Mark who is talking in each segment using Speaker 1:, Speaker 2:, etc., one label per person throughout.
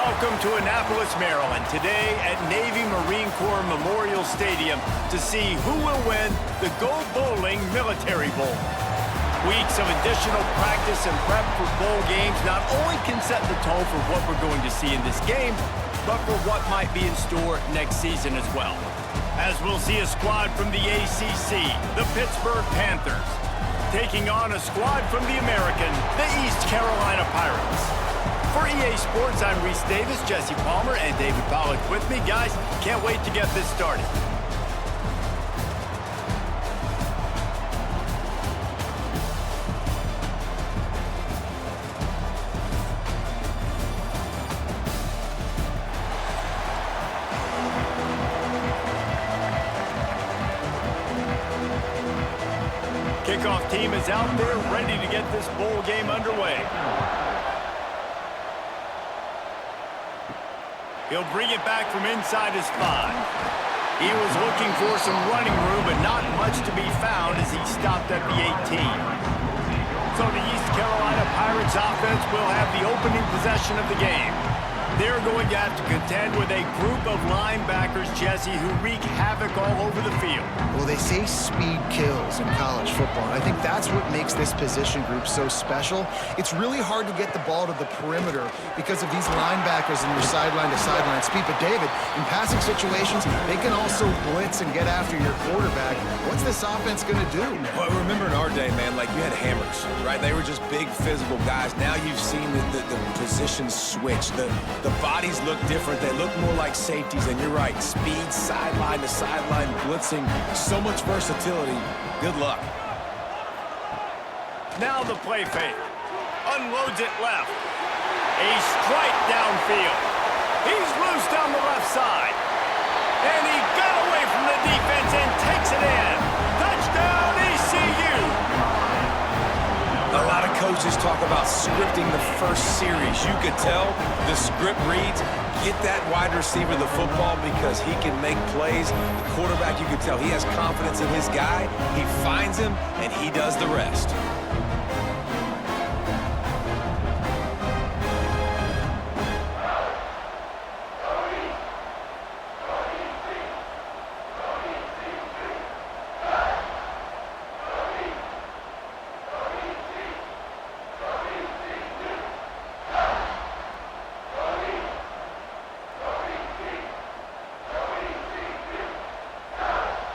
Speaker 1: Welcome to Annapolis, Maryland, today at Navy Marine Corps Memorial Stadium to see who will win the Gold Bowling Military Bowl. Weeks of additional practice and prep for bowl games not only can set the tone for what we're going to see in this game, but for what might be in store next season as well. As we'll see a squad from the ACC, the Pittsburgh Panthers, taking on a squad from the American, the East Carolina Pirates. For EA Sports, I'm Reese Davis, Jesse Palmer, and David Pollack with me. Guys, can't wait to get this started. Kickoff team is out there ready to get this bowl game underway. He'll bring it back from inside his 5. He was looking for some running room, but not much to be found as he stopped at the 18. So the East Carolina Pirates offense will have the opening possession of the game. They're going to have to contend with a group of linebackers, Jesse, who wreak havoc all over the field.
Speaker 2: Well, they say speed kills in college football, and I think that's what makes this position group so special. It's really hard to get the ball to the perimeter because of these linebackers and your sideline-to-sideline speed. But, David, in passing situations, they can also blitz and get after your quarterback. What's this offense going to do?
Speaker 3: Well, remember in our day, man, like you had hammers, right? They were just big physical guys. Now you've seen the positions switch. The bodies look different. They look more like safeties, and you're right. Speed, sideline to sideline, blitzing, so much versatility. Good luck.
Speaker 1: Now the play fake. Unloads it left. A strike downfield. He's loose down the left side. And he got away from the defense and takes it in. Touchdown, ECU.
Speaker 3: A lot of coaches talk about scripting the first series. You could tell the script reads, get that wide receiver the football because he can make plays. The quarterback, you could tell he has confidence in his guy. He finds him, and he does the rest.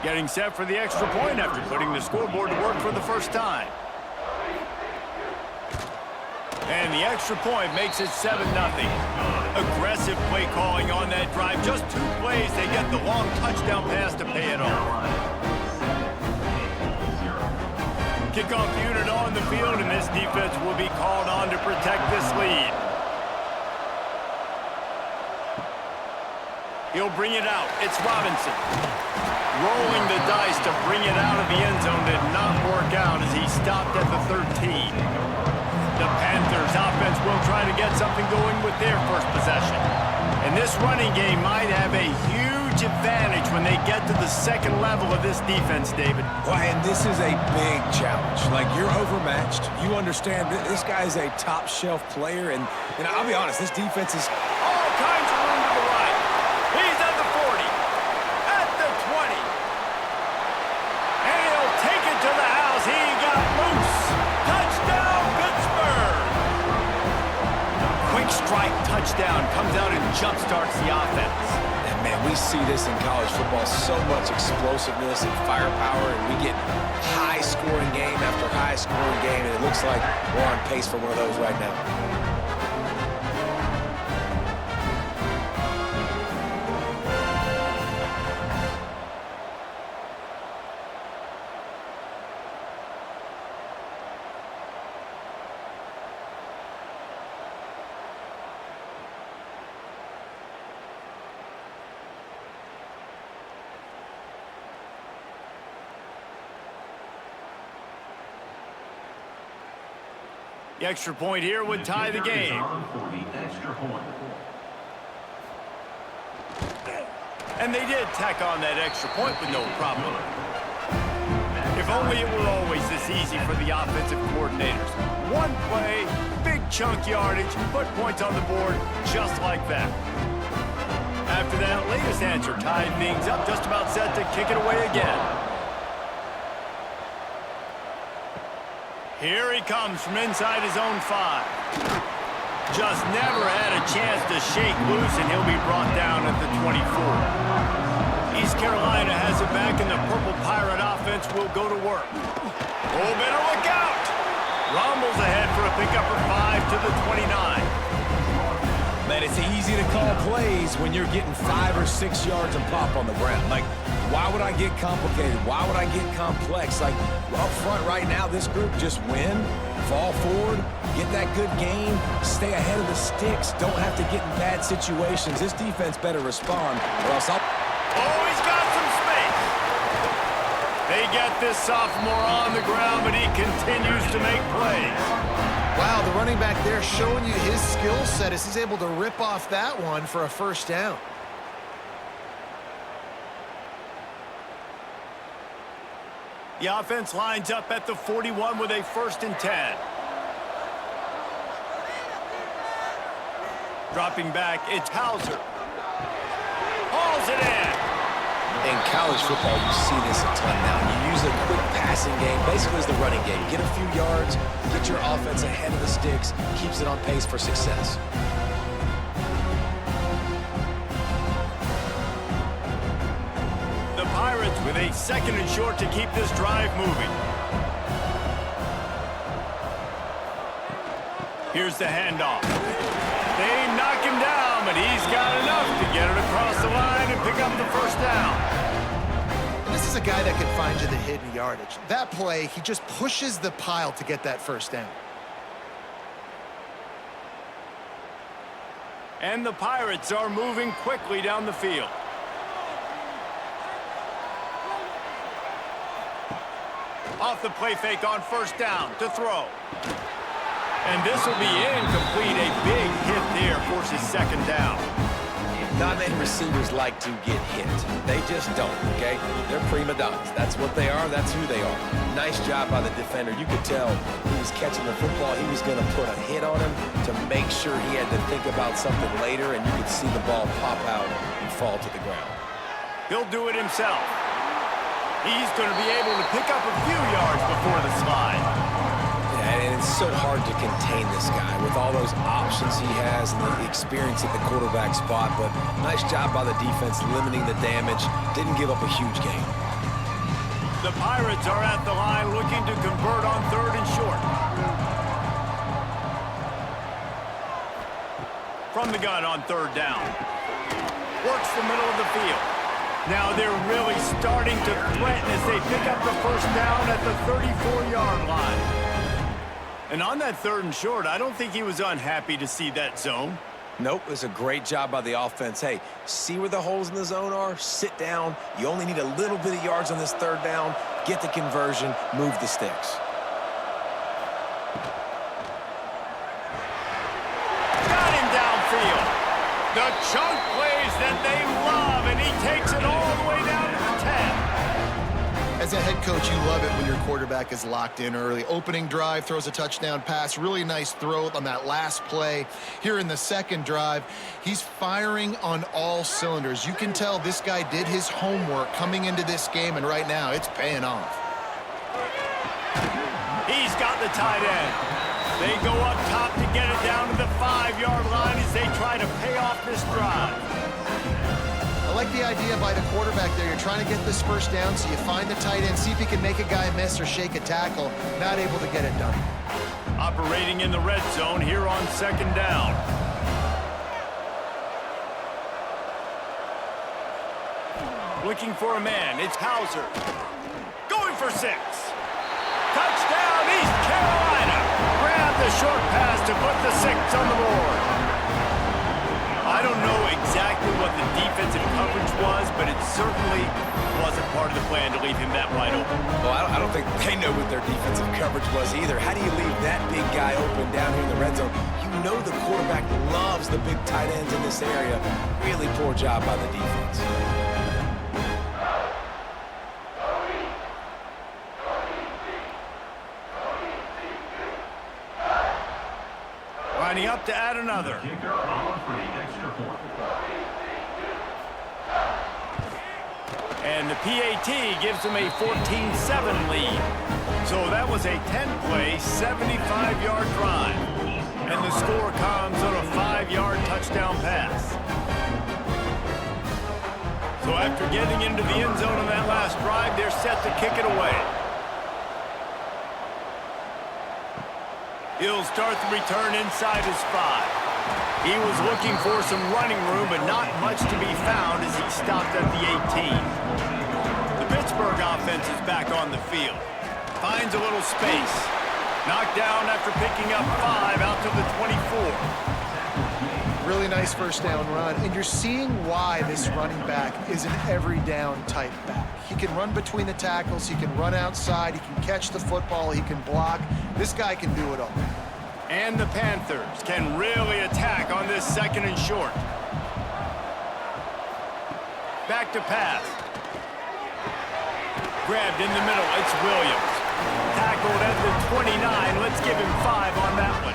Speaker 1: Getting set for the extra point after putting the scoreboard to work for the first time. And the extra point makes it 7-0. Aggressive play calling on that drive. Just 2 plays, they get the long touchdown pass to pay it off. Kickoff unit on the field, and this defense will be called on to protect this lead. He'll bring it out. It's Robinson. Rolling the dice to bring it out of the end zone did not work out as he stopped at the 13. The Panthers offense will try to get something going with their first possession. And this running game might have a huge advantage when they get to the second level of this defense, David.
Speaker 3: Well, and this is a big challenge. Like, you're overmatched. You understand this guy is a top-shelf player. And I'll be honest, this defense is
Speaker 1: all kinds of room to the right. He's at the 40, at the 20. And he'll take it to the house. He got loose. Touchdown, Pittsburgh. Quick strike touchdown comes out and jump-starts the offense.
Speaker 3: And, man, we see this in college football, so much explosiveness and firepower, and we get high-scoring game after high-scoring game, and it looks like we're on pace for one of those right now.
Speaker 1: The extra point here would tie the game. And they did tack on that extra point with no problem. If If only it were always this easy for the offensive coordinators. One play, big chunk yardage, put points on the board just like that. After that latest answer tied things up, just about set to kick it away again. Here he comes from inside his own 5. Just never had a chance to shake loose, and he'll be brought down at the 24. East Carolina has it back, and the Purple Pirate offense will go to work. Oh, better look out! Rumbles ahead for a pickup of 5 to the 29.
Speaker 3: Man, it's easy to call plays when you're getting 5 or 6 yards and pop on the ground. Like, why would I get complicated? Why would I get complex? Like, up front right now, this group just win, fall forward, get that good game, stay ahead of the sticks, don't have to get in bad situations. This defense better respond, or else I'll...
Speaker 1: Oh, he's got some space. They get this sophomore on the ground, but he continues to make plays.
Speaker 2: Wow, the running back there showing you his skill set as he's able to rip off that one for a first down.
Speaker 1: The offense lines up at the 41 with a 1st and 10. Dropping back, it's Hauser. Hauls it in.
Speaker 3: In college football, you see this a ton now. You use a quick passing game, basically as the running game. Get a few yards, get your offense ahead of the sticks, keeps it on pace for success.
Speaker 1: The Pirates with a 2nd and short to keep this drive moving. Here's the handoff. They knock him down, but he's got enough to get it across the line and pick up the 1st down.
Speaker 2: And this is a guy that can find you the hidden yardage. That play, he just pushes the pile to get that 1st down.
Speaker 1: And the Pirates are moving quickly down the field. Off the play fake on 1st down to throw. And this will be incomplete. A big hit there forces 2nd down.
Speaker 3: Not many receivers like to get hit. They just don't, okay? They're prima donnas. That's what they are. That's who they are. Nice job by the defender. You could tell he was catching the football. He was going to put a hit on him to make sure he had to think about something later, and you could see the ball pop out and fall to the ground.
Speaker 1: He'll do it himself. He's going to be able to pick up a few yards before the slide.
Speaker 3: And it's so hard to contain this guy with all those options he has and the experience at the quarterback spot. But nice job by the defense limiting the damage. Didn't give up a huge gain.
Speaker 1: The Pirates are at the line looking to convert on 3rd and short. From the gun on 3rd down. Works the middle of the field. Now they're really starting to threaten as they pick up the 1st down at the 34-yard line. And on that 3rd and short, I don't think he was unhappy to see that zone.
Speaker 3: Nope, it was a great job by the offense. Hey, see where the holes in the zone are? Sit down. You only need a little bit of yards on this 3rd down. Get the conversion. Move the sticks.
Speaker 1: Got him downfield. The chunk plays that they love, and he takes it all the way down to the 10.
Speaker 2: As a head coach, you love it when your quarterback is locked in early. Opening drive, throws a touchdown pass. Really nice throw on that last play. Here in the 2nd drive, he's firing on all cylinders. You can tell this guy did his homework coming into this game, and right now it's paying off.
Speaker 1: He's got the tight end. They go up top to get it down to the 5-yard line as they try to pay off this drive.
Speaker 2: I like the idea by the quarterback there. You're trying to get this 1st down, so you find the tight end, see if he can make a guy miss or shake a tackle. Not able to get it done.
Speaker 1: Operating in the red zone here on 2nd down. Looking for a man. It's Hauser. Going for 6. Touchdown, East Carolina. Grab the short pass to put the 6 on the board. I don't know exactly what the defensive coverage was, but it certainly wasn't part of the plan to leave him that wide open.
Speaker 3: Well, I don't think they know what their defensive coverage was either. How do you leave that big guy open down here in the red zone? You know the quarterback loves the big tight ends in this area. Really poor job by the defense.
Speaker 1: Lining up to add another. And the PAT gives them a 14-7 lead. So that was a 10-play, 75-yard drive. And the score comes on a 5-yard touchdown pass. So after getting into the end zone on that last drive, they're set to kick it away. He'll start the return inside his 5. He was looking for some running room, but not much to be found as he stopped at the 18. The Pittsburgh offense is back on the field. Finds a little space. Knocked down after picking up 5 out to the 24.
Speaker 2: Really nice first down run, and you're seeing why this running back is an every down type back. He can run between the tackles, he can run outside, he can catch the football, he can block. This guy can do it all.
Speaker 1: And the Panthers can really attack on this 2nd and short. Back to pass. Grabbed in the middle, it's Williams. Tackled at the 29, let's give him 5 on that one.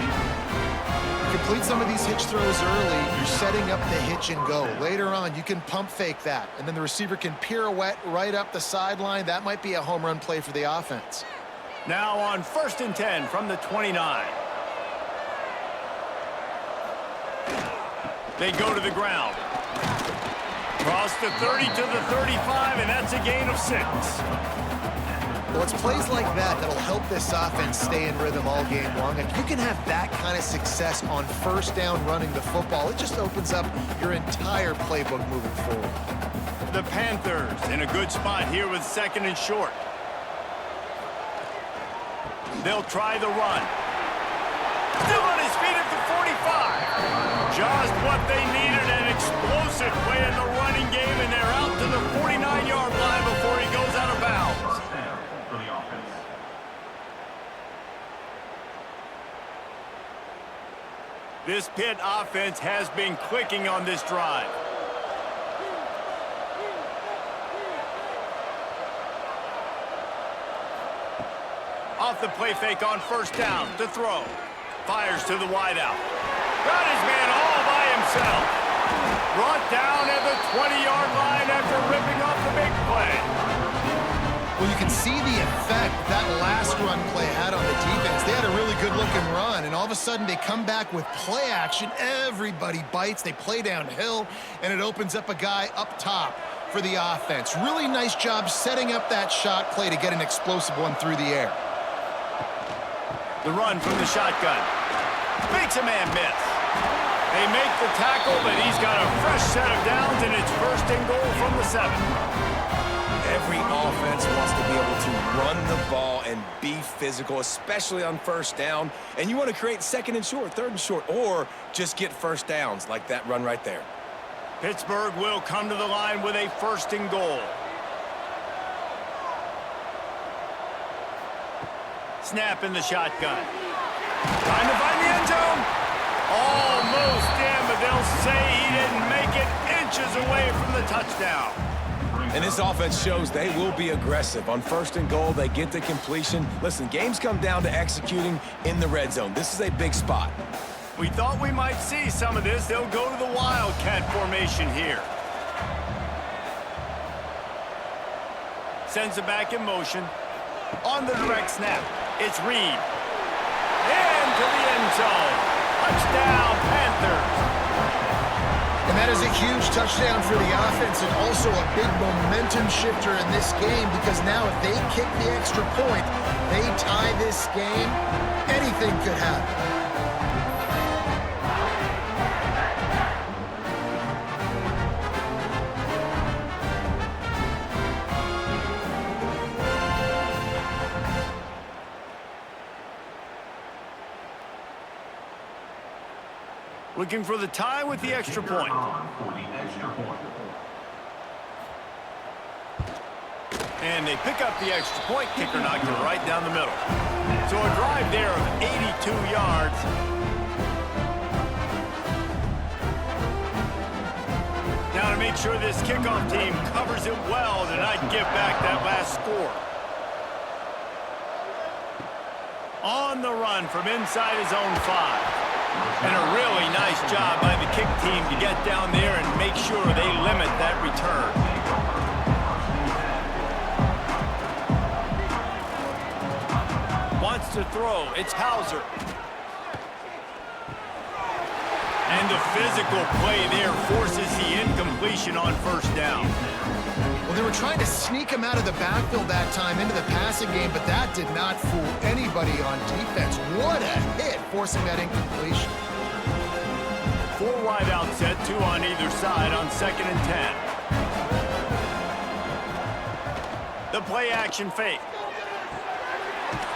Speaker 2: Complete some of these hitch throws early, you're setting up the hitch and go. Later on, you can pump fake that, and then the receiver can pirouette right up the sideline. That might be a home run play for the offense.
Speaker 1: Now on 1st and 10 from the 29. They go to the ground. Cross the 30 to the 35, and that's a gain of 6.
Speaker 2: Well, it's plays like that that'll help this offense stay in rhythm all game long. If you can have that kind of success on 1st down running the football, it just opens up your entire playbook moving forward.
Speaker 1: The Panthers in a good spot here with 2nd and short. They'll try the run. Still on his feet at the 45. Just what they needed, an explosive play in the running game, and they're out to the 49-yard line before he goes out of bounds. This Pitt offense has been clicking on this drive. Off the play fake on 1st down to throw. Fires to the wideout. Got his man all by himself. Brought down at the 20-yard line after ripping off the big play.
Speaker 2: Well, you can see the effect that last run play had on the defense. They had a really good-looking run, and all of a sudden they come back with play action. Everybody bites. They play downhill, and it opens up a guy up top for the offense. Really nice job setting up that shot play to get an explosive one through the air.
Speaker 1: The run from the shotgun. Makes a man miss. They make the tackle, but he's got a fresh set of downs, and it's 1st and goal from the 7.
Speaker 3: Every offense wants to be able to run the ball and be physical, especially on 1st down. And you want to create 2nd and short, 3rd and short, or just get 1st downs like that run right there.
Speaker 1: Pittsburgh will come to the line with a 1st and goal. Snap in the shotgun. Trying to find the end zone. Almost in, but they'll say he didn't make it, inches away from the touchdown.
Speaker 3: And this offense shows they will be aggressive. On 1st and goal, they get the completion. Listen, games come down to executing in the red zone. This is a big spot.
Speaker 1: We thought we might see some of this. They'll go to the Wildcat formation here. Sends it back in motion. On the direct snap, it's Reed. Into the end zone. Touchdown, Panthers.
Speaker 2: And that is a huge touchdown for the offense and also a big momentum shifter in this game, because now if they kick the extra point, they tie this game, anything could happen.
Speaker 1: Looking for the tie with the extra point. And they pick up the extra point. Kicker knocked it right down the middle. So a drive there of 82 yards. Now to make sure this kickoff team covers it well to not give back that last score. On the run from inside his own 5. And a really nice job by the kick team to get down there and make sure they limit that return. Wants to throw. It's Hauser. And the physical play there forces the incompletion on first down.
Speaker 2: Well, they were trying to sneak him out of the backfield that time into the passing game, but that did not fool anybody on defense. What a hit, forcing that incompletion.
Speaker 1: 4 wide out set, 2 on either side on 2nd and 10. The play action fake.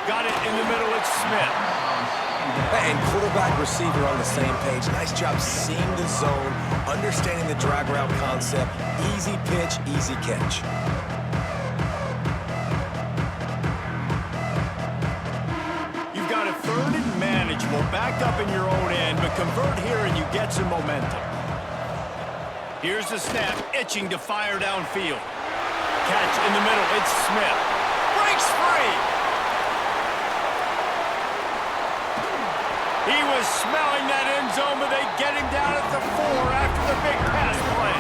Speaker 1: Got it in the middle, it's Smith.
Speaker 3: And quarterback receiver on the same page. Nice job seeing the zone, understanding the drag route concept. Easy pitch, easy catch.
Speaker 1: You've got a 3rd and manageable, backed up in your own end, but convert here and you get some momentum. Here's the snap, itching to fire downfield. Catch in the middle, it's Smith. Breaks free! He was smelling that end zone, but they get him down at the 4 after the big pass play.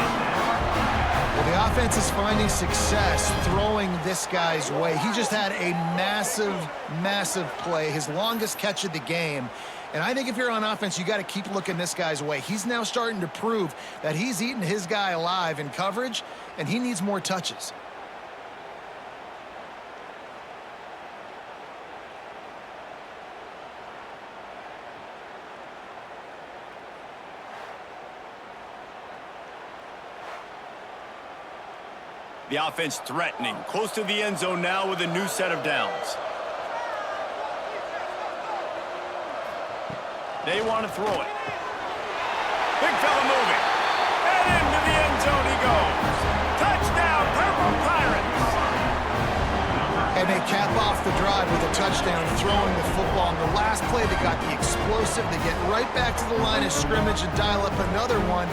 Speaker 2: Well, the offense is finding success throwing this guy's way. He just had a massive, massive play, his longest catch of the game. And I think if you're on offense, you got to keep looking this guy's way. He's now starting to prove that he's eating his guy alive in coverage, and he needs more touches.
Speaker 1: The offense threatening, close to the end zone now with a new set of downs. They want to throw it. Big fella moving. And into the end zone he goes. Touchdown, Purple Pirates!
Speaker 2: And they cap off the drive with a touchdown, throwing the football. On the last play, they got the explosive. They get right back to the line of scrimmage and dial up another one.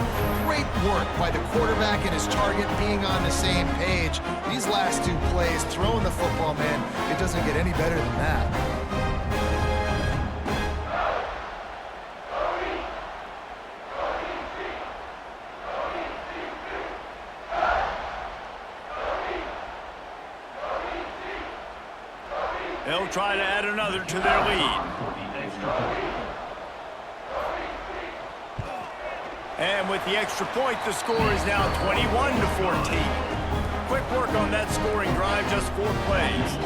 Speaker 2: Great work by the quarterback and his target being on the same page. These last 2 plays, throwing the football, man, it doesn't get any better than that.
Speaker 1: They'll try to add another to their lead. And with the extra point, the score is now 21-14. Quick work on that scoring drive, just 4 plays.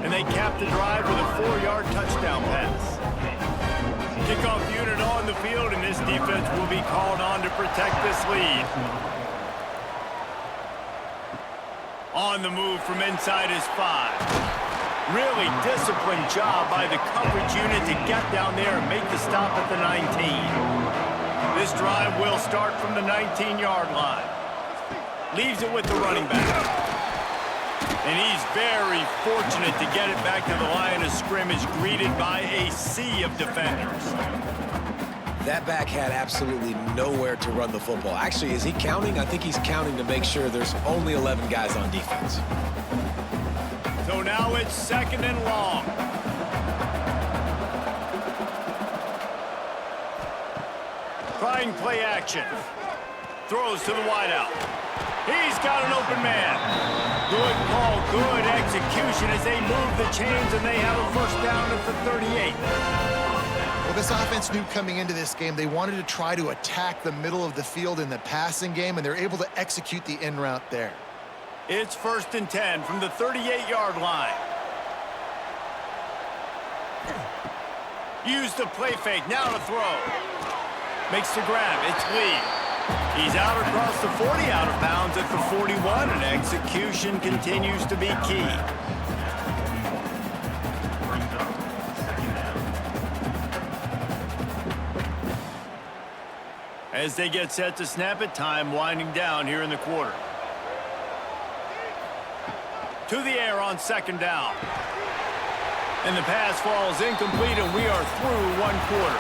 Speaker 1: And they cap the drive with a 4-yard touchdown pass. Kickoff unit on the field, and this defense will be called on to protect this lead. On the move from inside his 5. Really disciplined job by the coverage unit to get down there and make the stop at the 19. This drive will start from the 19-yard line. Leaves it with the running back. And he's very fortunate to get it back to the line of scrimmage, greeted by a sea of defenders.
Speaker 3: That back had absolutely nowhere to run the football. Actually, is he counting? I think he's counting to make sure there's only 11 guys on defense.
Speaker 1: So now it's 2nd and long. Trying play action. Throws to the wideout. He's got an open man. Good call, good execution as they move the chains and they have a first down at the 38.
Speaker 2: Well, this offense knew coming into this game they wanted to try to attack the middle of the field in the passing game, and they're able to execute the in route there.
Speaker 1: It's 1st and 10 from the 38-yard line. Use the play fake, now to throw. Makes the grab, it's Lee. He's out across the 40, out of bounds at the 41, and execution continues to be key. As they get set to snap it, time winding down here in the quarter. To the air on 2nd down. And the pass falls incomplete, and we are through 1 quarter.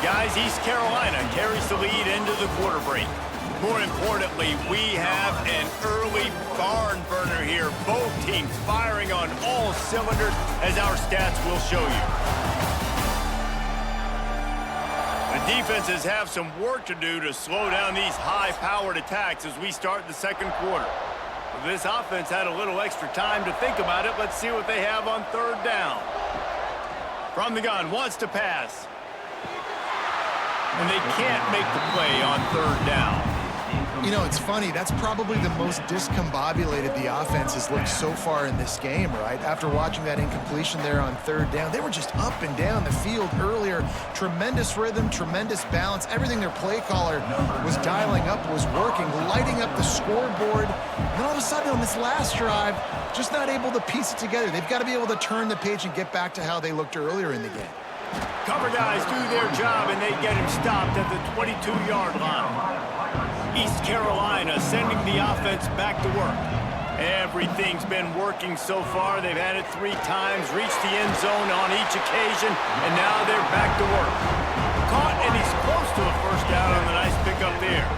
Speaker 1: Guys, East Carolina carries the lead into the quarter break. More importantly, we have an early barn burner here. Both teams firing on all cylinders, as our stats will show you. Defenses have some work to do to slow down these high-powered attacks as we start the second quarter. This offense had a little extra time to think about it. Let's see what they have on third down. From the gun, wants to pass. And they can't make the play on third down.
Speaker 2: You know, it's funny. That's probably the most discombobulated the offense has looked so far in this game, right? After watching that incompletion there on third down, they were just up and down the field earlier. Tremendous rhythm, tremendous balance. Everything their play caller was dialing up was working, lighting up the scoreboard. And then all of a sudden on this last drive, just not able to piece it together. They've got to be able to turn the page and get back to how they looked earlier in the game.
Speaker 1: Cover guys do their job, and they get him stopped at the 22-yard line. East Carolina sending the offense back to work. Everything's been working so far. They've had it 3 times, reached the end zone on each occasion, and now they're back to work. Caught, and he's close to a first down on the nice pickup there.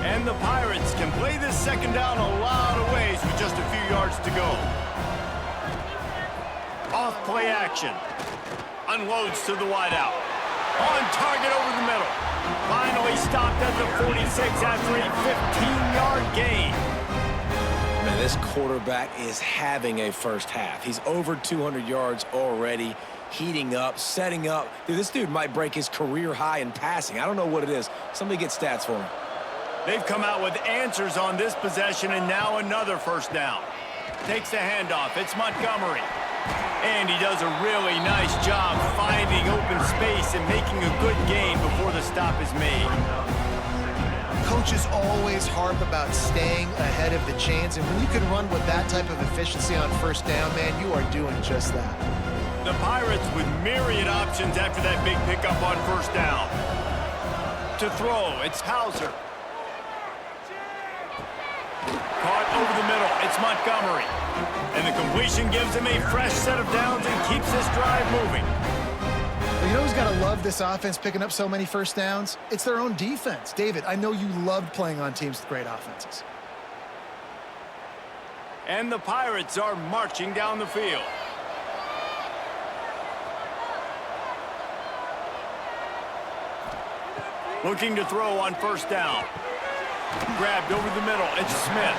Speaker 1: And the Pirates can play this second down a lot of ways with just a few yards to go. Off play action. Unloads to the wideout. On target over the middle. Finally stopped at the 46 after a 15-yard gain.
Speaker 3: Man, this quarterback is having a first half. He's over 200 yards already, heating up, setting up. Dude, this dude might break his career high in passing. I don't know what it is. Somebody get stats for him.
Speaker 1: They've come out with answers on this possession, and now another first down. Takes the handoff. It's Montgomery. And he does a really nice job finding open space and making a good gain before the stop is made.
Speaker 2: Coaches always harp about staying ahead of the chains, and when you can run with that type of efficiency on first down, man, you are doing just that.
Speaker 1: The Pirates with myriad options after that big pickup on first down. To throw, it's Hauser. Caught over the middle, it's Montgomery. And the completion gives him a fresh set of downs and keeps this drive moving.
Speaker 2: Well, you know who's got to love this offense picking up so many first downs? It's their own defense. David, I know you loved playing on teams with great offenses.
Speaker 1: And the Pirates are marching down the field. Looking to throw on first down. Grabbed over the middle, it's Smith.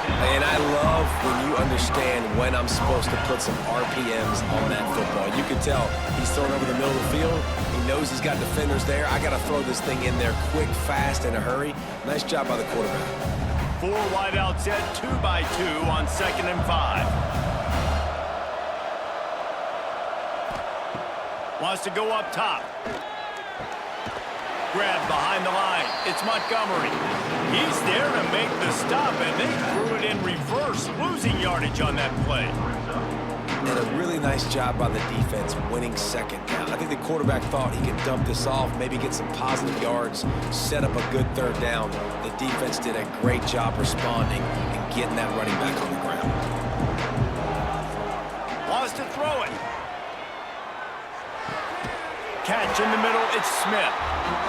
Speaker 3: And I love when you understand when I'm supposed to put some RPMs on that football. You can tell he's throwing over the middle of the field. He knows he's got defenders there. I got to throw this thing in there quick, fast, in a hurry. Nice job by the quarterback.
Speaker 1: 4 wideouts set, 2 by 2 on 2nd and 5. Wants to go up top. Grabbed behind the line. It's Montgomery. He's there to make the stop, and they threw it in reverse, losing yardage on that play.
Speaker 3: And a really nice job by the defense winning second down. I think the quarterback thought he could dump this off, maybe get some positive yards, set up a good third down. The defense did a great job responding and getting that running back on the ground.
Speaker 1: Wants to throw it. Catch in the middle, it's Smith.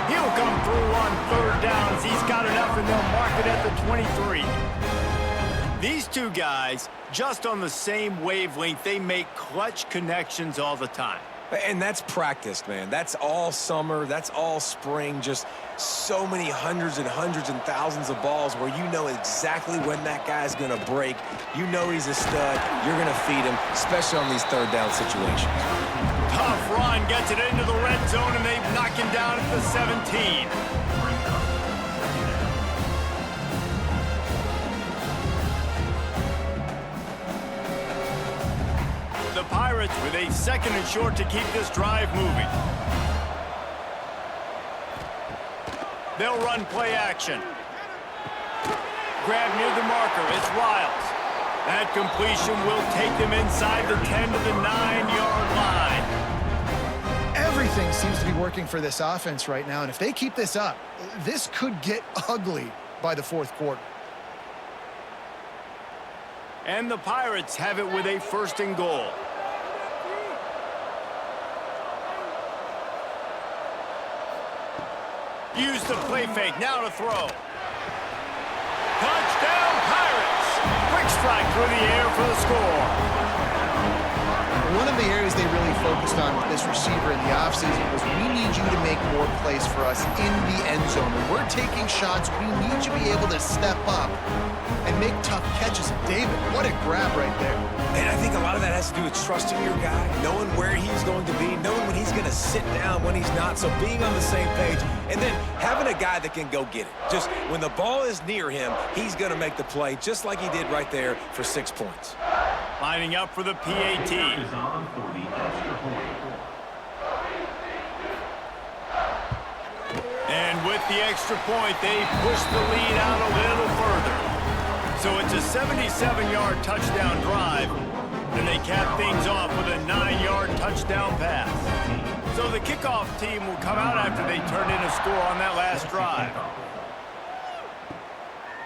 Speaker 1: He'll come through on third downs. He's got enough, and they'll mark it at the 23. These two guys, just on the same wavelength, they make clutch connections all the time.
Speaker 3: And that's practiced, man. That's all summer. That's all spring. Just so many hundreds and thousands of balls where you know exactly when that guy's going to break. You know he's a stud. You're going to feed him, especially on these third down situations.
Speaker 1: Tough run, gets it into the red zone, and they knock him down at the 17. The Pirates with a 2nd and short to keep this drive moving. They'll run play action. Grab near the marker, it's Wiles. That completion will take them inside the 10 to the 9-yard line.
Speaker 2: Everything seems to be working for this offense right now, and if they keep this up, this could get ugly by the 4th quarter.
Speaker 1: And the Pirates have it with a 1st and goal. Use the play fake, now to throw. Touchdown, Pirates! strike through the air for the score.
Speaker 2: One of the areas they really focused on with this receiver in the offseason was we need you to make more plays for us in the end zone. When we're taking shots, we need you to be able to step up and make tough catches. David, what a grab right there.
Speaker 3: And I think a lot of that has to do with trusting your guy, knowing where he's going to be, knowing when he's going to sit down, when he's not, so being on the same page, and then having a guy that can go get it. Just when the ball is near him, he's going to make the play, just like he did right there for 6 points.
Speaker 1: Lining up for the PAT. And with the extra point, they push the lead out a little further. So it's a 77-yard touchdown drive, and they cap things off with a 9-yard touchdown pass. So the kickoff team will come out after they turn in a score on that last drive.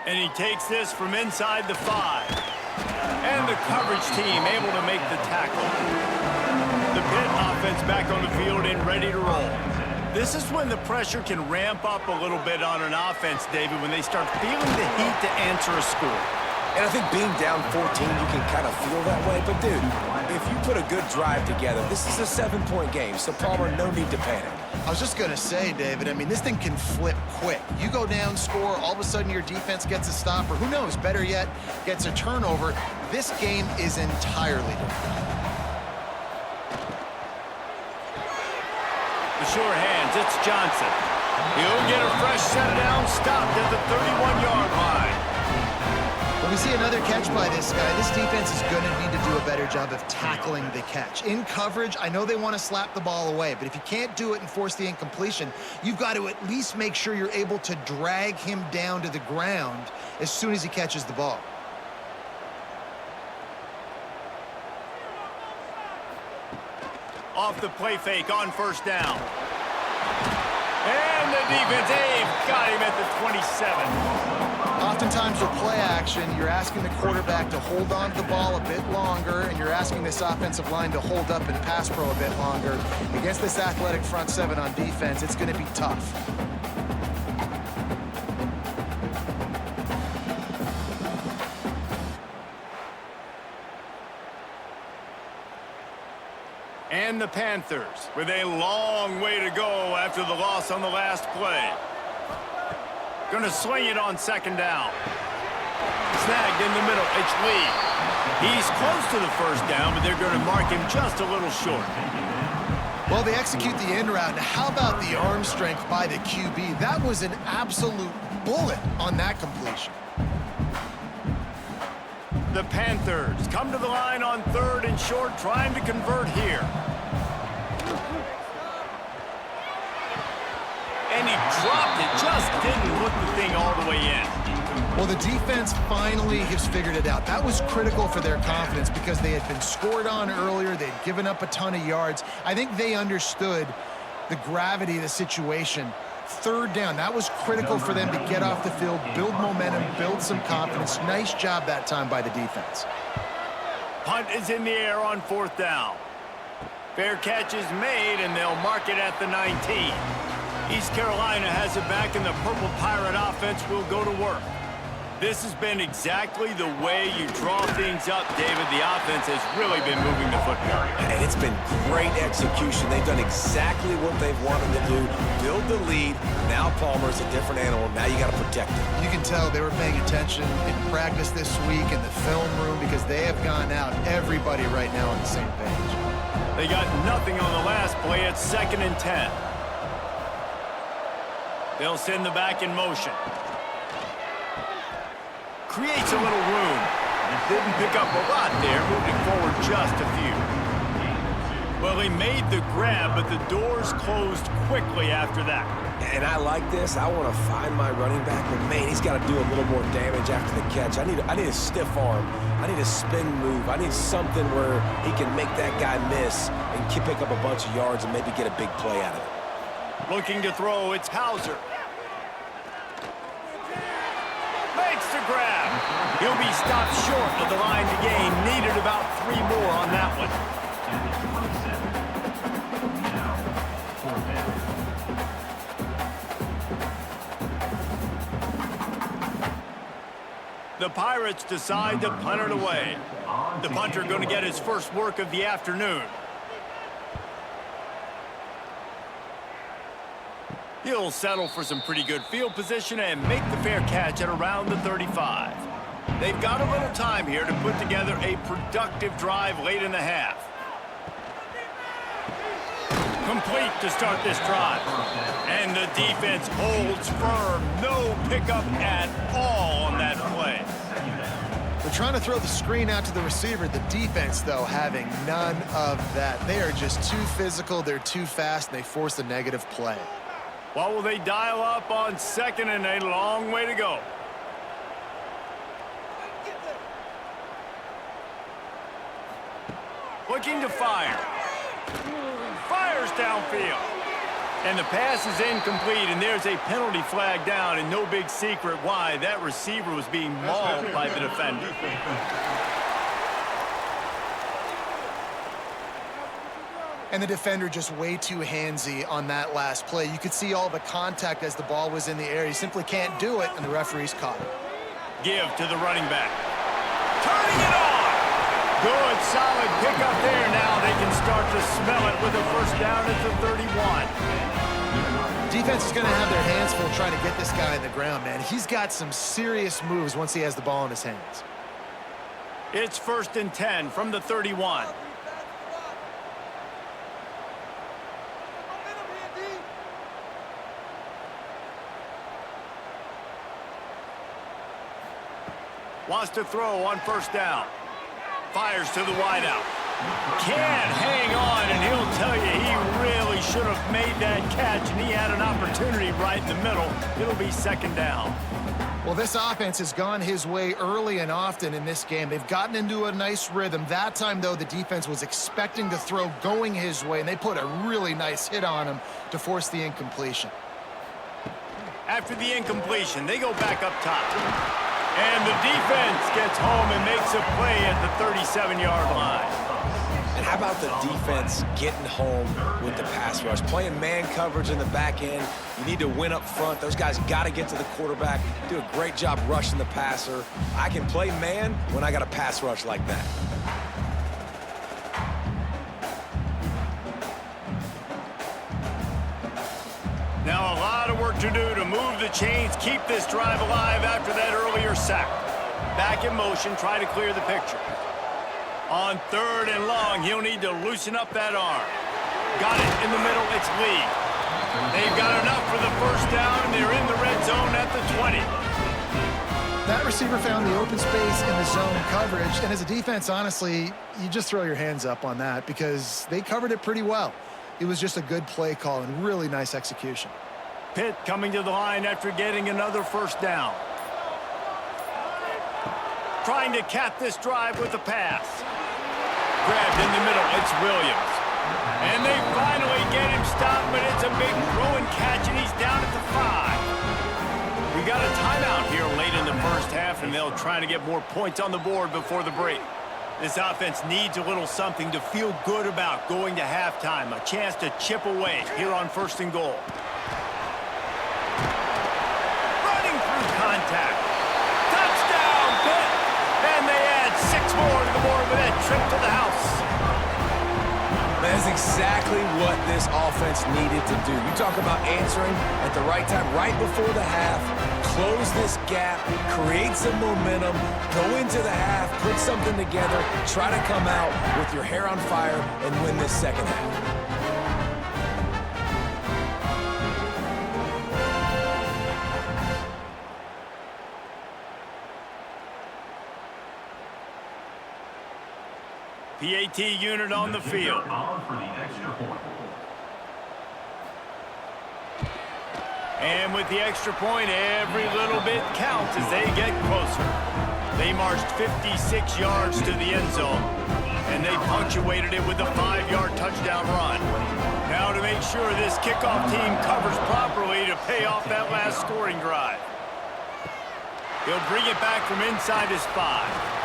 Speaker 1: And he takes this from inside the 5. And the coverage team able to make the tackle. The Pitt offense back on the field and ready to roll. This is when the pressure can ramp up a little bit on an offense, David, when they start feeling the heat to answer a score.
Speaker 3: And I think being down 14, you can kind of feel that way. But, dude, if you put a good drive together, this is a 7-point game, so, Palmer, no need to panic.
Speaker 2: I was just going to say, David, I mean, this thing can flip quick. You go down, score, all of a sudden your defense gets a stop, or who knows, better yet, gets a turnover. This game is entirely different.
Speaker 1: The sure hands, it's Johnson. He'll get a fresh set down, stopped at the 31-yard line.
Speaker 2: When we see another catch by this guy, this defense is going to need to do a better job of tackling the catch. In coverage, I know they want to slap the ball away, but if you can't do it and force the incompletion, you've got to at least make sure you're able to drag him down to the ground as soon as he catches the ball.
Speaker 1: Off the play fake on first down. And the defense, got him at the 27.
Speaker 2: Oftentimes with play action, you're asking the quarterback to hold on to the ball a bit longer, and you're asking this offensive line to hold up in pass pro a bit longer. Against this athletic front seven on defense, it's going to be tough.
Speaker 1: And the Panthers with a long way to go after the loss on the last play. Going to swing it on second down. Snagged in the middle. It's Lee. He's close to the first down, but they're going to mark him just a little short.
Speaker 2: Well, they execute the end route. Now, how about the arm strength by the QB? That was an absolute bullet on that completion.
Speaker 1: The Panthers come to the line on third and short, trying to convert here. And he dropped it, just didn't hook the thing all the way in.
Speaker 2: Well, the defense finally has figured it out. That was critical for their confidence because they had been scored on earlier. They'd given up a ton of yards. I think they understood the gravity of the situation. Third down, that was critical for them to get off the field, build momentum, build some confidence. Nice job that time by the defense.
Speaker 1: Punt is in the air on fourth down. Fair catch is made, and they'll mark it at the 19. East Carolina has it back, and the Purple Pirate offense will go to work. This has been exactly the way you draw things up, David. The offense has really been moving the football.
Speaker 3: And it's been great execution. They've done exactly what they've wanted to do. Build the lead. Now Palmer's a different animal. Now you got to protect him.
Speaker 2: You can tell they were paying attention in practice this week in the film room because they have gone out, everybody right now on the same page.
Speaker 1: They got nothing on the last play. It's 2nd and 10. They'll send the back in motion. Creates a little room. Didn't pick up a lot there, moving forward just a few. Well, he made the grab, but the doors closed quickly after that.
Speaker 3: And I like this. I want to find my running back, but man, he's got to do a little more damage after the catch. I need a stiff arm. I need a spin move. I need something where he can make that guy miss and pick up a bunch of yards and maybe get a big play out of it.
Speaker 1: Looking to throw, it's Hauser. Makes the grab. He'll be stopped short of the line to gain. Needed about 3 more on that one. The Pirates decide to punt it away. The punter going to get his first work of the afternoon. He'll settle for some pretty good field position and make the fair catch at around the 35. They've got a little time here to put together a productive drive late in the half. Complete to start this drive. And the defense holds firm. No pickup at all on that play.
Speaker 2: They're trying to throw the screen out to the receiver. The defense, though, having none of that. They are just too physical. They're too fast, and they force a negative play.
Speaker 1: What will they dial up on second and a long way to go? Looking to fire. Fires downfield. And the pass is incomplete, and there's a penalty flag down, and no big secret why. That receiver was being mauled by the defender.
Speaker 2: And the defender just way too handsy on that last play. You could see all the contact as the ball was in the air. He simply can't do it, and the referee's caught it.
Speaker 1: Give to the running back. Turning it on! Good, solid pickup there. Now they can start to smell it with a first down at the 31.
Speaker 2: Defense is going to have their hands full trying to get this guy on the ground, man. He's got some serious moves once he has the ball in his hands.
Speaker 1: It's 1st and 10 from the 31. Wants to throw on first down. Fires to the wideout. Can't hang on, and he'll tell you he really should have made that catch, and he had an opportunity right in the middle. It'll be 2nd down.
Speaker 2: Well, this offense has gone his way early and often in this game. They've gotten into a nice rhythm. That time, though, the defense was expecting to throw going his way, and they put a really nice hit on him to force the incompletion.
Speaker 1: After the incompletion, they go back up top. And the defense gets home and makes a play at the 37-yard line.
Speaker 3: And how about the defense getting home with the pass rush? Playing man coverage in the back end. You need to win up front. Those guys got to get to the quarterback, do a great job rushing the passer. I can play man when I got a pass rush like that.
Speaker 1: Now a lot of work to do to move the chains, keep this drive alive after that earlier sack. Back in motion, try to clear the picture. On 3rd and long, he'll need to loosen up that arm. Got it in the middle, it's Lee. They've got enough for the first down, and they're in the red zone at the 20.
Speaker 2: That receiver found the open space in the zone coverage, and as a defense, honestly, you just throw your hands up on that because they covered it pretty well. It was just a good play call and really nice execution.
Speaker 1: Pitt coming to the line after getting another first down. Trying to cap this drive with a pass. Grabbed in the middle, it's Williams. And they finally get him stopped, but it's a big throw and catch, and he's down at the 5. We got a timeout here late in the first half, and they'll try to get more points on the board before the break. This offense needs a little something to feel good about going to halftime. A chance to chip away here on 1st and goal. Running through contact. Touchdown, Pitt! And they add 6 more to the board with that trip to the house.
Speaker 3: That's exactly what this offense needed to do. You talk about answering at the right time, right before the half, close this gap, create some momentum, go into the half, put something together, try to come out with your hair on fire and win this second half.
Speaker 1: PAT unit on the field. And with the extra point, every little bit counts as they get closer. They marched 56 yards to the end zone, and they punctuated it with a 5-yard touchdown run. Now to make sure this kickoff team covers properly to pay off that last scoring drive. He'll bring it back from inside his 5.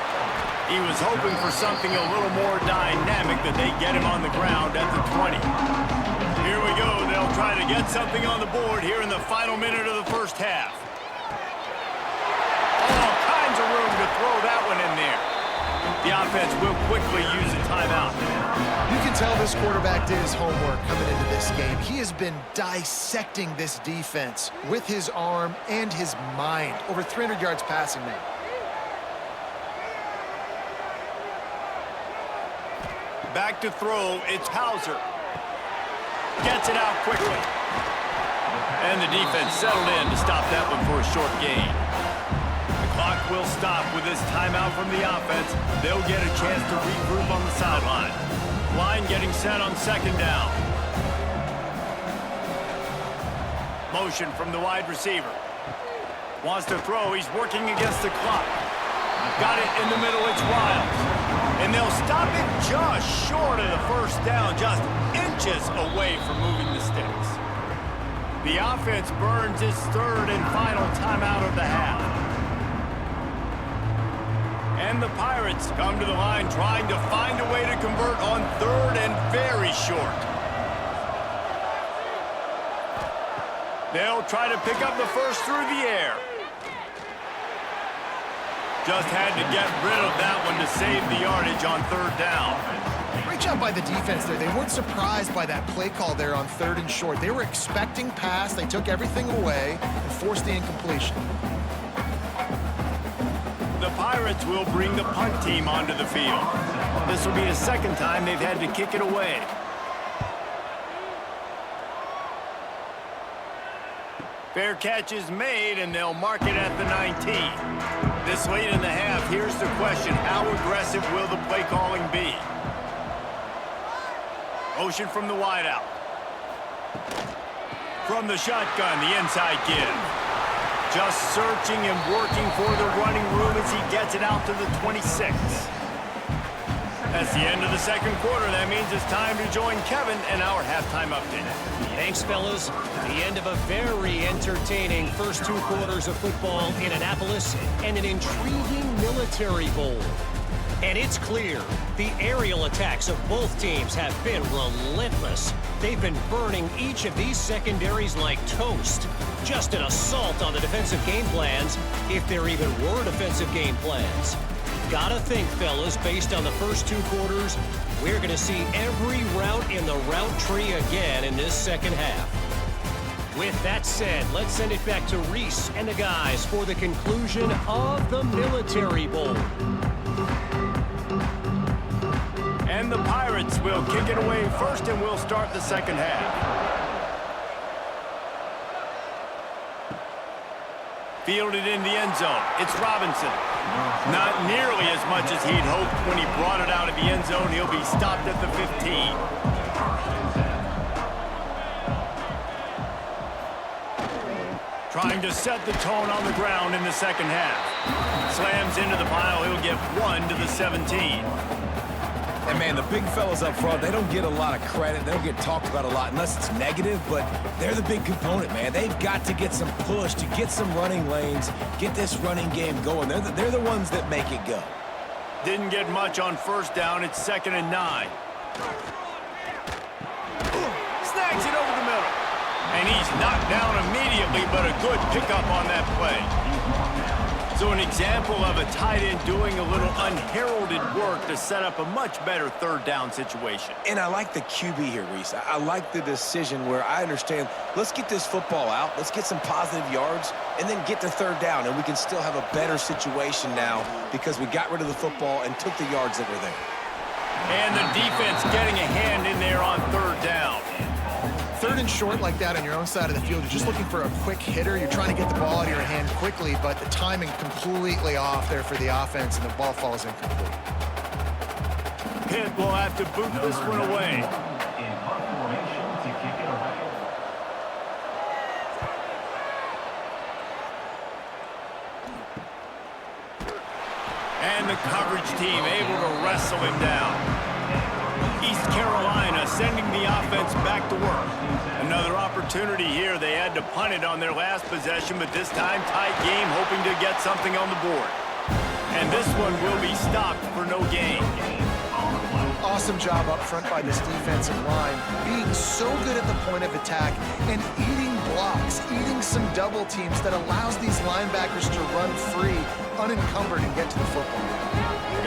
Speaker 1: He was hoping for something a little more dynamic, that they get him on the ground at the 20. Here we go. They'll try to get something on the board here in the final minute of the first half. All kinds of room throw that one in there. The offense will quickly use a timeout.
Speaker 2: You can tell this quarterback did his homework coming into this game. He has been dissecting this defense with his arm and his mind. Over 300 yards passing now.
Speaker 1: Back to throw, it's Hauser. Gets it out quickly. And the defense settled in to stop that one for a short gain. The clock will stop with this timeout from the offense. They'll get a chance to regroup on the sideline. Line getting set on second down. Motion from the wide receiver. Wants to throw, he's working against the clock. Got it in the middle, it's Wiles. And they'll stop it just short of the first down, just inches away from moving the sticks. The offense burns its third and final timeout of the half. And the Pirates come to the line trying to find a way to convert on third and very short. They'll try to pick up the first through the air. Just had to get rid of that one to save the yardage on third down.
Speaker 2: Great job by the defense there. They weren't surprised by that play call there on third and short. They were expecting pass. They took everything away and forced the incompletion.
Speaker 1: The Pirates will bring the punt team onto the field. This will be the second time they've had to kick it away. Fair catch is made, and they'll mark it at the 19. This late in the half, here's the question. How aggressive will the play calling be? Motion from the wideout. From the shotgun, the inside give. Just searching and working for the running room as he gets it out to the 26. That's the end of the second quarter. That means it's time to join Kevin in our halftime update.
Speaker 4: Thanks, fellas. The end of a very entertaining first two quarters of football in Annapolis and an intriguing military bowl. And it's clear the aerial attacks of both teams have been relentless. They've been burning each of these secondaries like toast. Just an assault on the defensive game plans, if there even were defensive game plans. Gotta think, fellas, based on the first two quarters, we're going to see every route in the route tree again in this second half. With that said, let's send it back to Reese and the guys for the conclusion of the Military Bowl.
Speaker 1: And the Pirates will kick it away first, and we'll start the second half. Fielded in the end zone. It's Robinson. Not nearly as much as he'd hoped when he brought it out of the end zone. He'll be stopped at the 15. Trying to set the tone on the ground in the second half. Slams into the pile. He'll get one to the 17.
Speaker 3: And, man, the big fellas up front, they don't get a lot of credit. They don't get talked about a lot unless it's negative, but they're the big component, man. They've got to get some push, to get some running lanes, get this running game going. They're the ones that make it go.
Speaker 1: Didn't get much on first down. It's 2nd and 9. Snags it over the middle. And he's knocked down immediately, but a good pickup on that play. So an example of a tight end doing a little unheralded work to set up a much better third down situation.
Speaker 3: And I like the QB here, Reese. I like the decision where I understand, let's get this football out, let's get some positive yards, and then get to third down, and we can still have a better situation now because we got rid of the football and took the yards that were there.
Speaker 1: And the defense getting a hand in there on third down.
Speaker 2: Third and short like that on your own side of the field, you're just looking for a quick hitter. You're trying to get the ball out of your hand quickly, but the timing completely off there for the offense, and the ball falls incomplete.
Speaker 1: Pitt will have to boot this one away. And the coverage team able to wrestle him down. East Carolina sending the offense back to work. Another opportunity here. They had to punt it on their last possession, but this time tight game, hoping to get something on the board. And this one will be stopped for no gain.
Speaker 2: Awesome job up front by this defensive line, being so good at the point of attack and eating blocks, eating some double teams that allows these linebackers to run free, unencumbered, and get to the football.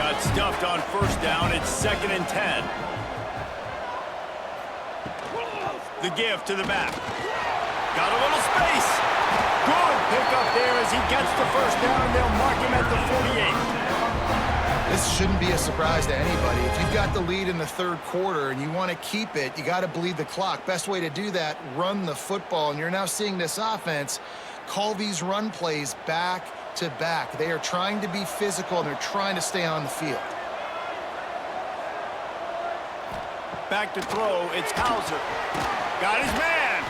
Speaker 1: Got stuffed on first down. It's 2nd and 10. The give to the back. Got a little space. Good pickup there as he gets the first down. They'll mark him at the 48.
Speaker 2: This shouldn't be a surprise to anybody. If you've got the lead in the third quarter and you want to keep it, you got to bleed the clock. Best way to do that, run the football. And you're now seeing this offense call these run plays back to back. They are trying to be physical, and they're trying to stay on the field.
Speaker 1: Back to throw, it's Hauser. Got his man.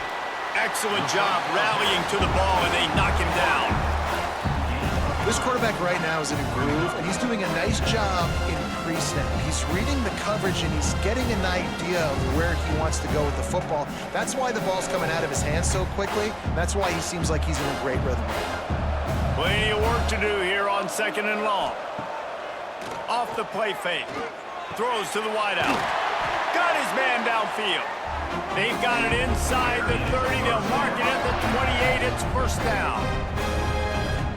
Speaker 1: Excellent job rallying to the ball, and they knock him down.
Speaker 2: This quarterback right now is in a groove, and he's doing a nice job in pre-snap. He's reading the coverage, and he's getting an idea of where he wants to go with the football. That's why the ball's coming out of his hands so quickly. That's why he seems like he's in a great rhythm.
Speaker 1: Plenty of work to do here on 2nd and long. Off the play fake. Throws to the wideout. Got his man downfield. They've got it inside the 30. They'll mark it at the 28. It's first down.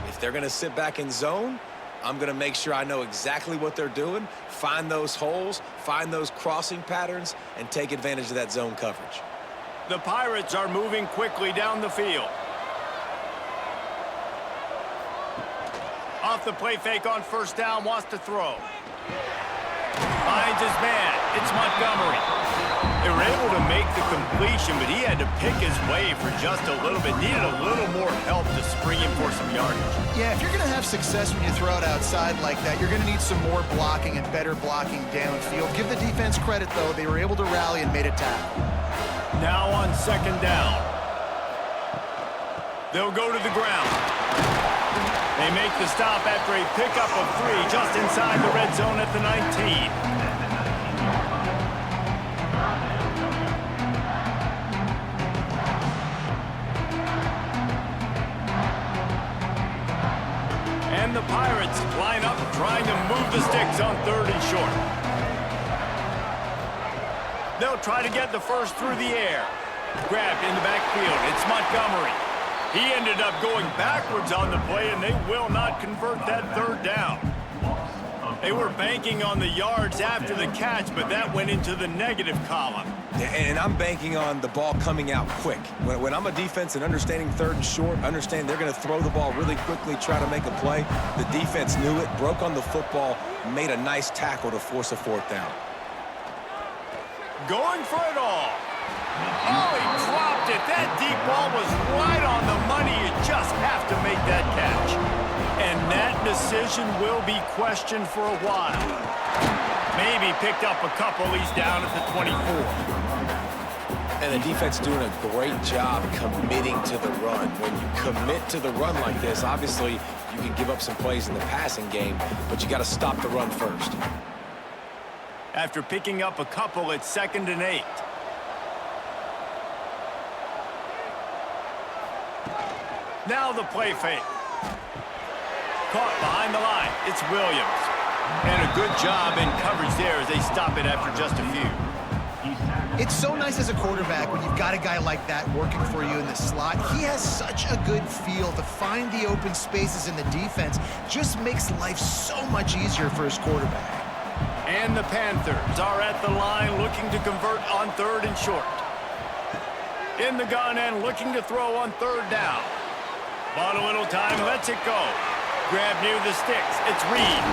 Speaker 3: If they're going to sit back in zone, I'm going to make sure I know exactly what they're doing, find those holes, find those crossing patterns, and take advantage of that zone coverage.
Speaker 1: The Pirates are moving quickly down the field. Off the play fake on first down, wants to throw. Finds his man. It's Montgomery. They were able to make the completion, but he had to pick his way for just a little bit. Needed a little more help to spring him for some yardage.
Speaker 2: Yeah, if you're going to have success when you throw it outside like that, you're going to need some more blocking and better blocking downfield. Give the defense credit, though. They were able to rally and made a tackle.
Speaker 1: Now on 2nd down. They'll go to the ground. They make the stop after a pickup of 3 just inside the red zone at the 19. And the Pirates line up trying to move the sticks on 3rd and short. They'll try to get the first through the air. Grabbed in the backfield. It's Montgomery. He ended up going backwards on the play, and they will not convert that 3rd down. They were banking on the yards after the catch, but that went into the negative column.
Speaker 3: And I'm banking on the ball coming out quick. When I'm a defense and understanding 3rd and short, understand they're going to throw the ball really quickly, try to make a play. The defense knew it, broke on the football, made a nice tackle to force a 4th down.
Speaker 1: Going for it all. Oh, he dropped it. That deep ball was right on the money. You just have to make that catch. And that decision will be questioned for a while. Maybe picked up a couple. He's down at the 24.
Speaker 3: And the defense doing a great job committing to the run. When you commit to the run like this, obviously you can give up some plays in the passing game, but you got to stop the run first.
Speaker 1: After picking up a couple, it's 2nd and 8. Now the play fake. Caught behind the line. It's Williams. And a good job in coverage there as they stop it after just a few.
Speaker 2: It's so nice as a quarterback when you've got a guy like that working for you in the slot. He has such a good feel to find the open spaces in the defense. Just makes life so much easier for his quarterback.
Speaker 1: And the Panthers are at the line looking to convert on 3rd and short. In the gun and looking to throw on 3rd down. Bought a little time, lets it go. Grab near the sticks. It's Reed.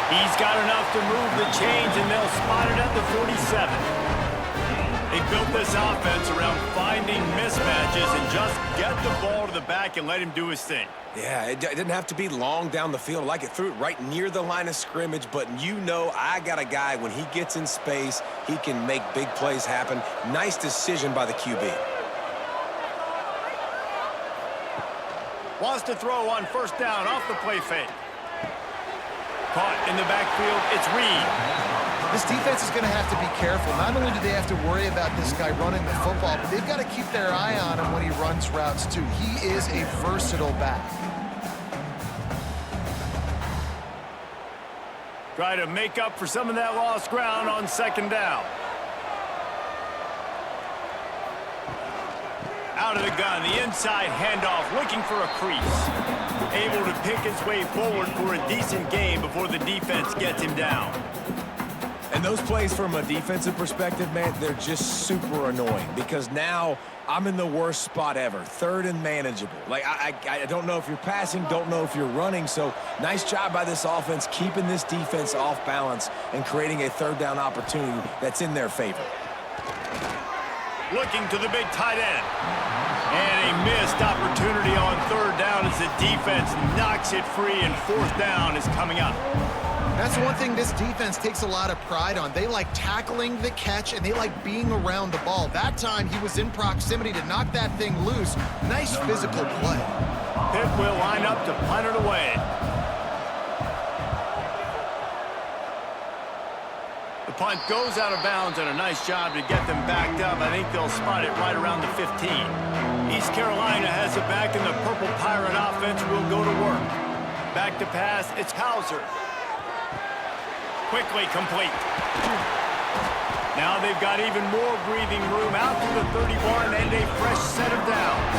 Speaker 1: He's got enough to move the chains, and they'll spot it at the 47. They built this offense around finding mismatches and just get the ball to the back and let him do his thing.
Speaker 3: Yeah, it didn't have to be long down the field. Like it threw it right near the line of scrimmage, but you know I got a guy, when he gets in space, he can make big plays happen. Nice decision by the QB.
Speaker 1: Wants to throw on 1st down off the play fake. Caught in the backfield, it's Reed.
Speaker 2: This defense is going to have to be careful. Not only do they have to worry about this guy running the football, but they've got to keep their eye on him when he runs routes too. He is a versatile back.
Speaker 1: Try to make up for some of that lost ground on 2nd down. Out of the gun, the inside handoff, looking for a crease. Able to pick his way forward for a decent gain before the defense gets him down.
Speaker 3: And those plays from a defensive perspective, man, they're just super annoying because now I'm in the worst spot ever, third and manageable. Like, I don't know if you're passing, don't know if you're running, so nice job by this offense keeping this defense off balance and creating a third down opportunity that's in their favor.
Speaker 1: Looking to the big tight end. And a missed opportunity on third down as the defense knocks it free and fourth down is coming up.
Speaker 2: That's one thing this defense takes a lot of pride on. They like tackling the catch, and they like being around the ball. That time, he was in proximity to knock that thing loose. Nice physical play.
Speaker 1: Pitt will line up to punt it away. The punt goes out of bounds, and a nice job to get them backed up. I think they'll spot it right around the 15. East Carolina has it back, and the Purple Pirate offense will go to work. Back to pass, it's Hauser. Quickly complete. Now they've got even more breathing room out to the 31 and a fresh set of downs.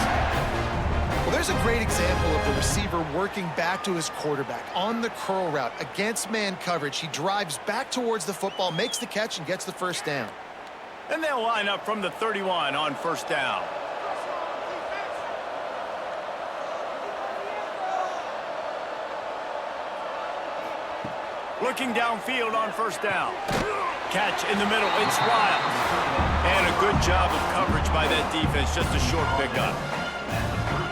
Speaker 2: Well, there's a great example of the receiver working back to his quarterback on the curl route against man coverage. He drives back towards the football, makes the catch, and gets the first down.
Speaker 1: And they'll line up from the 31 on first down. Looking downfield on first down. Catch in the middle, it's Wild. And a good job of coverage by that defense, just a short pickup.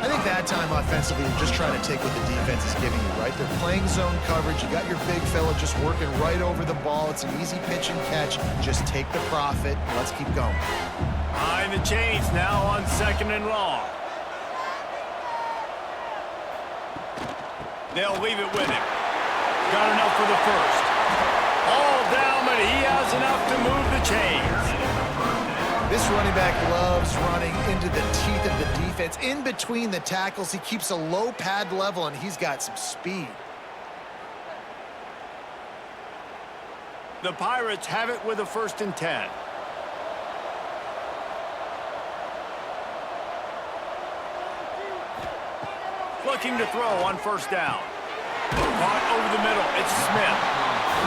Speaker 2: I think that time offensively, you're just trying to take what the defense is giving you, right? They're playing zone coverage. You got your big fella just working right over the ball. It's an easy pitch and catch. Just take the profit. Let's keep going.
Speaker 1: Behind the chains now on second and long. They'll leave it with him. Got enough for the first. All down, but he has enough to move the chains.
Speaker 2: This running back loves running into the teeth of the defense. In between the tackles, he keeps a low pad level, and he's got some speed.
Speaker 1: The Pirates have it with a 1st and 10. Looking to throw on first down. Caught over the middle. It's Smith.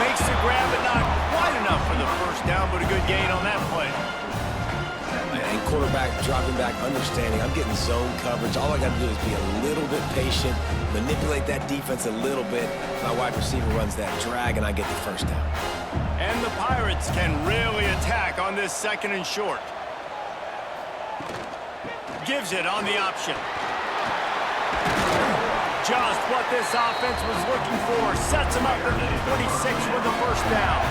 Speaker 1: Makes the grab, but not quite enough for the first down, but a good gain on that play.
Speaker 3: And quarterback dropping back, understanding I'm getting zone coverage. All I got to do is be a little bit patient, manipulate that defense a little bit. My wide receiver runs that drag, and I get the first down.
Speaker 1: And the Pirates can really attack on this 2nd and short. Gives it on the option. Just what this offense was looking for. Sets him up at the 26 with the first down.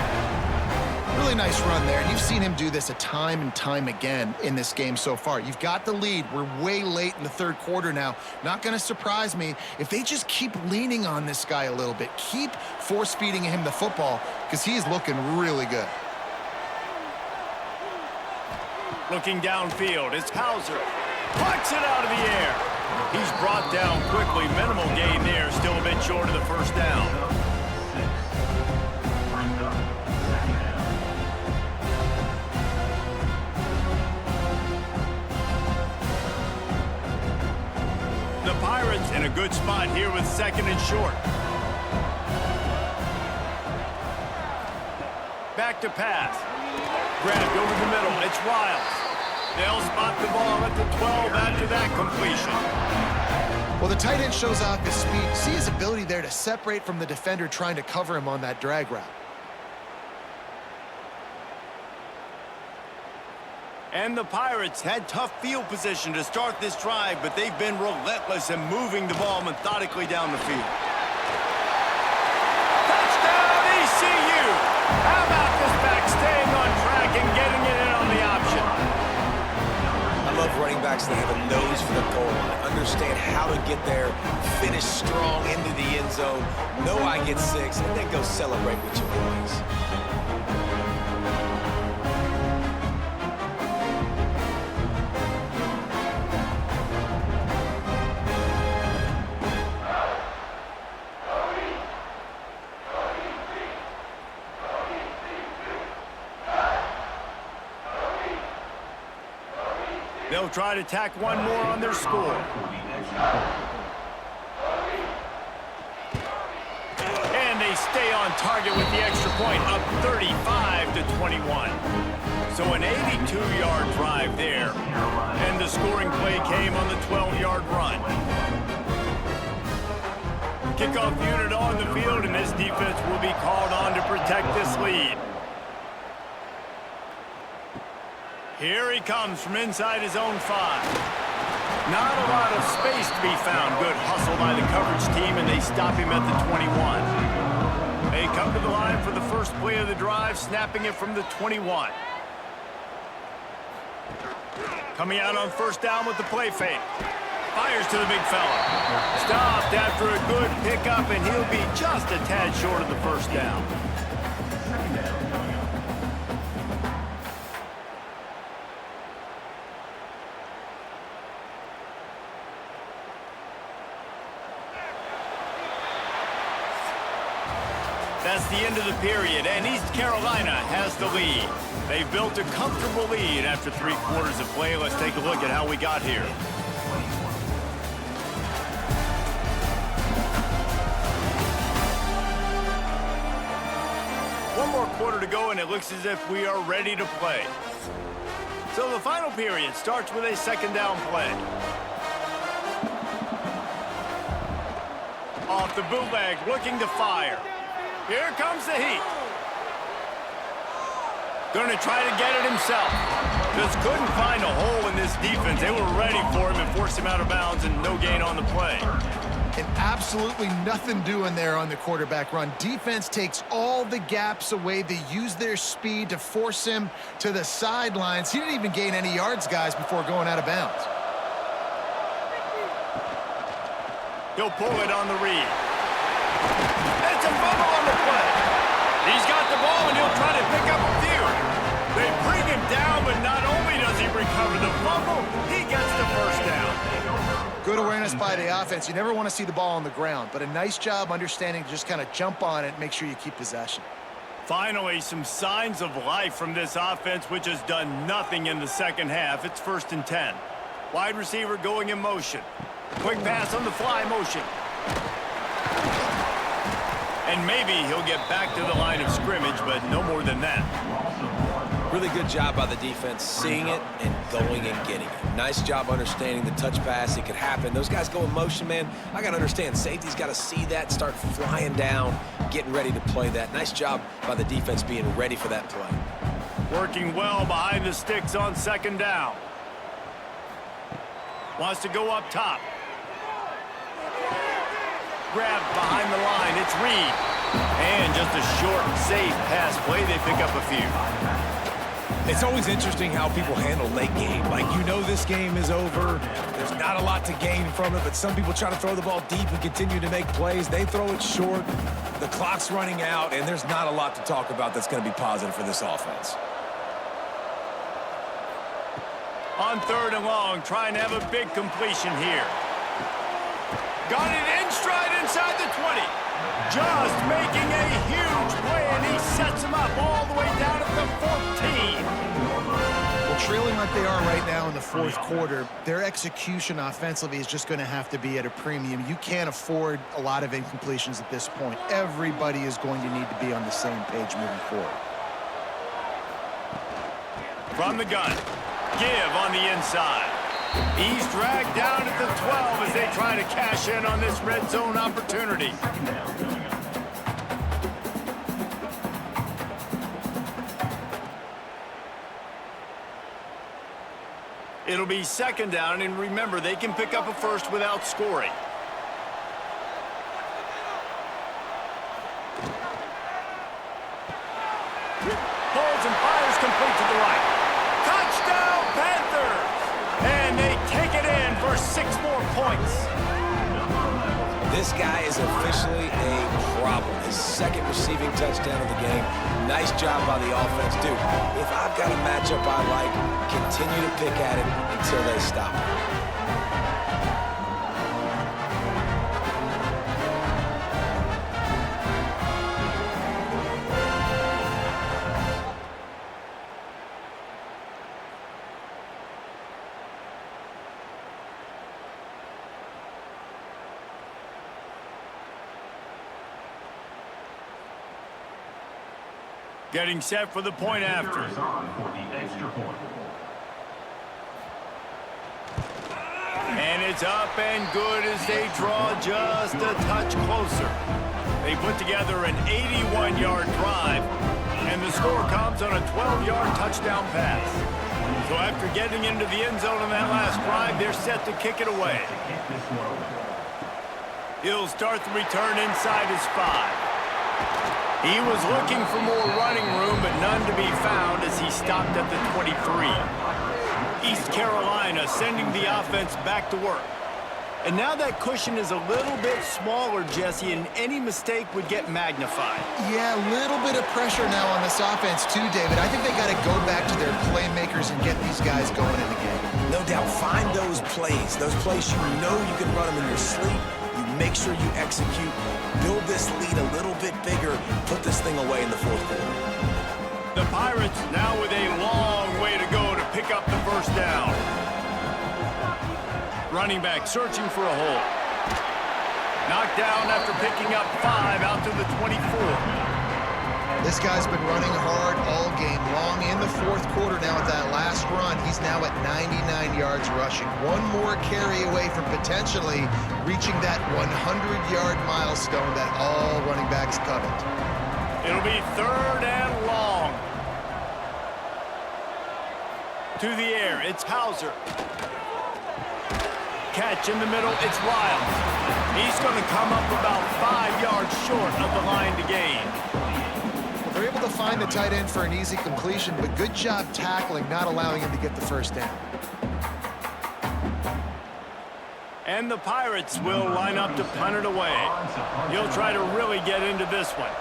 Speaker 2: Really nice run there. You've seen him do this a time and time again in this game so far. You've got the lead. We're way late in the 3rd quarter now. Not going to surprise me if they just keep leaning on this guy a little bit. Keep force-feeding him the football because he's looking really good.
Speaker 1: Looking downfield, it's Hauser. Plucks it out of the air. He's brought down quickly. Minimal gain there. Still a bit short of the first down. The Pirates in a good spot here with 2nd and short. Back to pass. Grabbed over the middle. It's Wild. They'll spot the ball at the 12 after that completion.
Speaker 2: Well, the tight end shows off his speed. See his ability there to separate from the defender trying to cover him on that drag route.
Speaker 1: And the Pirates had tough field position to start this drive, but they've been relentless in moving the ball methodically down the field. Touchdown, ECU! How about this back staying on track and getting it in on the option?
Speaker 3: I love running backs that have a nose for the goal line, understand how to get there, finish strong into the end zone, know I get 6, and then go celebrate with your boys.
Speaker 1: They'll try to tack one more on their score. And they stay on target with the extra point, up 35-21. So an 82-yard drive there. And the scoring play came on the 12-yard run. Kickoff unit on the field, and this defense will be called on to protect this lead. Here he comes from inside his own 5. Not a lot of space to be found. Good hustle by the coverage team, and they stop him at the 21. They come to the line for the first play of the drive, snapping it from the 21. Coming out on first down with the play fake. Fires to the big fella. Stopped after a good pickup, and he'll be just a tad short of the first down. That's the end of the period, and East Carolina has the lead. They've built a comfortable lead after 3 quarters of play. Let's take a look at how we got here. One more quarter to go, and it looks as if we are ready to play. So the final period starts with a second down play. Off the bootleg, looking to fire. Here comes the heat. Going to try to get it himself. Just couldn't find a hole in this defense. They were ready for him and forced him out of bounds, and no gain on the play.
Speaker 2: And absolutely nothing doing there on the quarterback run. Defense takes all the gaps away. They use their speed to force him to the sidelines. He didn't even gain any yards, guys, before going out of bounds.
Speaker 1: He'll pull it on the read. It's a fumble on the play. He's got the ball, and he'll try to pick up a few. They bring him down, but not only does he recover the fumble, he gets the first down.
Speaker 2: Good awareness by the offense. You never want to see the ball on the ground, but a nice job understanding to just kind of jump on it and make sure you keep possession.
Speaker 1: Finally, some signs of life from this offense, which has done nothing in the second half. It's 1st and 10. Wide receiver going in motion. Quick pass on the fly motion. And maybe he'll get back to the line of scrimmage, but no more than that.
Speaker 3: Really good job by the defense, seeing it and going and getting it. Nice job understanding the touch pass. It could happen. Those guys go in motion, man. I got to understand, safety's got to see that, start flying down, getting ready to play that. Nice job by the defense being ready for that play.
Speaker 1: Working well behind the sticks on second down. Wants to go up top. Grabbed behind the line. It's Reed. And just a short, safe pass play. They pick up a few.
Speaker 3: It's always interesting how people handle late game. Like, you know this game is over. There's not a lot to gain from it, but some people try to throw the ball deep and continue to make plays. They throw it short. The clock's running out, and there's not a lot to talk about that's going to be positive for this offense.
Speaker 1: On 3rd and long, trying to have a big completion here. Got it in stride inside the 20. Just making a huge play, and he sets him up all the way down at the 14.
Speaker 2: Well, trailing like they are right now in the 4th quarter, their execution offensively is just going to have to be at a premium. You can't afford a lot of incompletions at this point. Everybody is going to need to be on the same page moving forward.
Speaker 1: From the gun. Give on the inside. He's dragged down at the 12 as they try to cash in on this red zone opportunity. It'll be 2nd down, and remember, they can pick up a first without scoring. Holds and fires complete to the right. Touchdown, Panthers! And they take it in for 6 more points.
Speaker 3: This guy is officially a problem. His 2nd receiving touchdown of the game. Nice job by the offense, dude. If I've got a matchup I like, continue to pick at it until they stop it.
Speaker 1: Getting set for the point after. And it's up and good as they draw just a touch closer. They put together an 81-yard drive, and the score comes on a 12-yard touchdown pass. So after getting into the end zone on that last drive, they're set to kick it away. He'll start the return inside his 5. He was looking for more running room, but none to be found as he stopped at the 23. East Carolina sending the offense back to work. And now that cushion is a little bit smaller, Jesse, and any mistake would get magnified.
Speaker 2: Yeah, a little bit of pressure now on this offense too, David. I think they got to go back to their playmakers and get these guys going in the game.
Speaker 3: No doubt. Find those plays you know you can run them in your sleep. You make sure you execute. Build this lead a little bit bigger. Put this thing away in the fourth quarter.
Speaker 1: The Pirates now with a long way to go to pick up the first down. Running back searching for a hole. Knocked down after picking up 5 out to the 24.
Speaker 2: This guy's been running hard all game long. In the fourth quarter now with that last run, he's now at 99 yards rushing. One more carry away from potentially reaching that 100-yard milestone that all running backs covet.
Speaker 1: It'll be 3rd and long. To the air, it's Hauser. Catch in the middle, it's Wild. He's going to come up about 5 yards short of the line to gain.
Speaker 2: Well, they're able to find the tight end for an easy completion, but good job tackling, not allowing him to get the first down.
Speaker 1: And the Pirates will line up to punt it away. He'll try to really get into this one.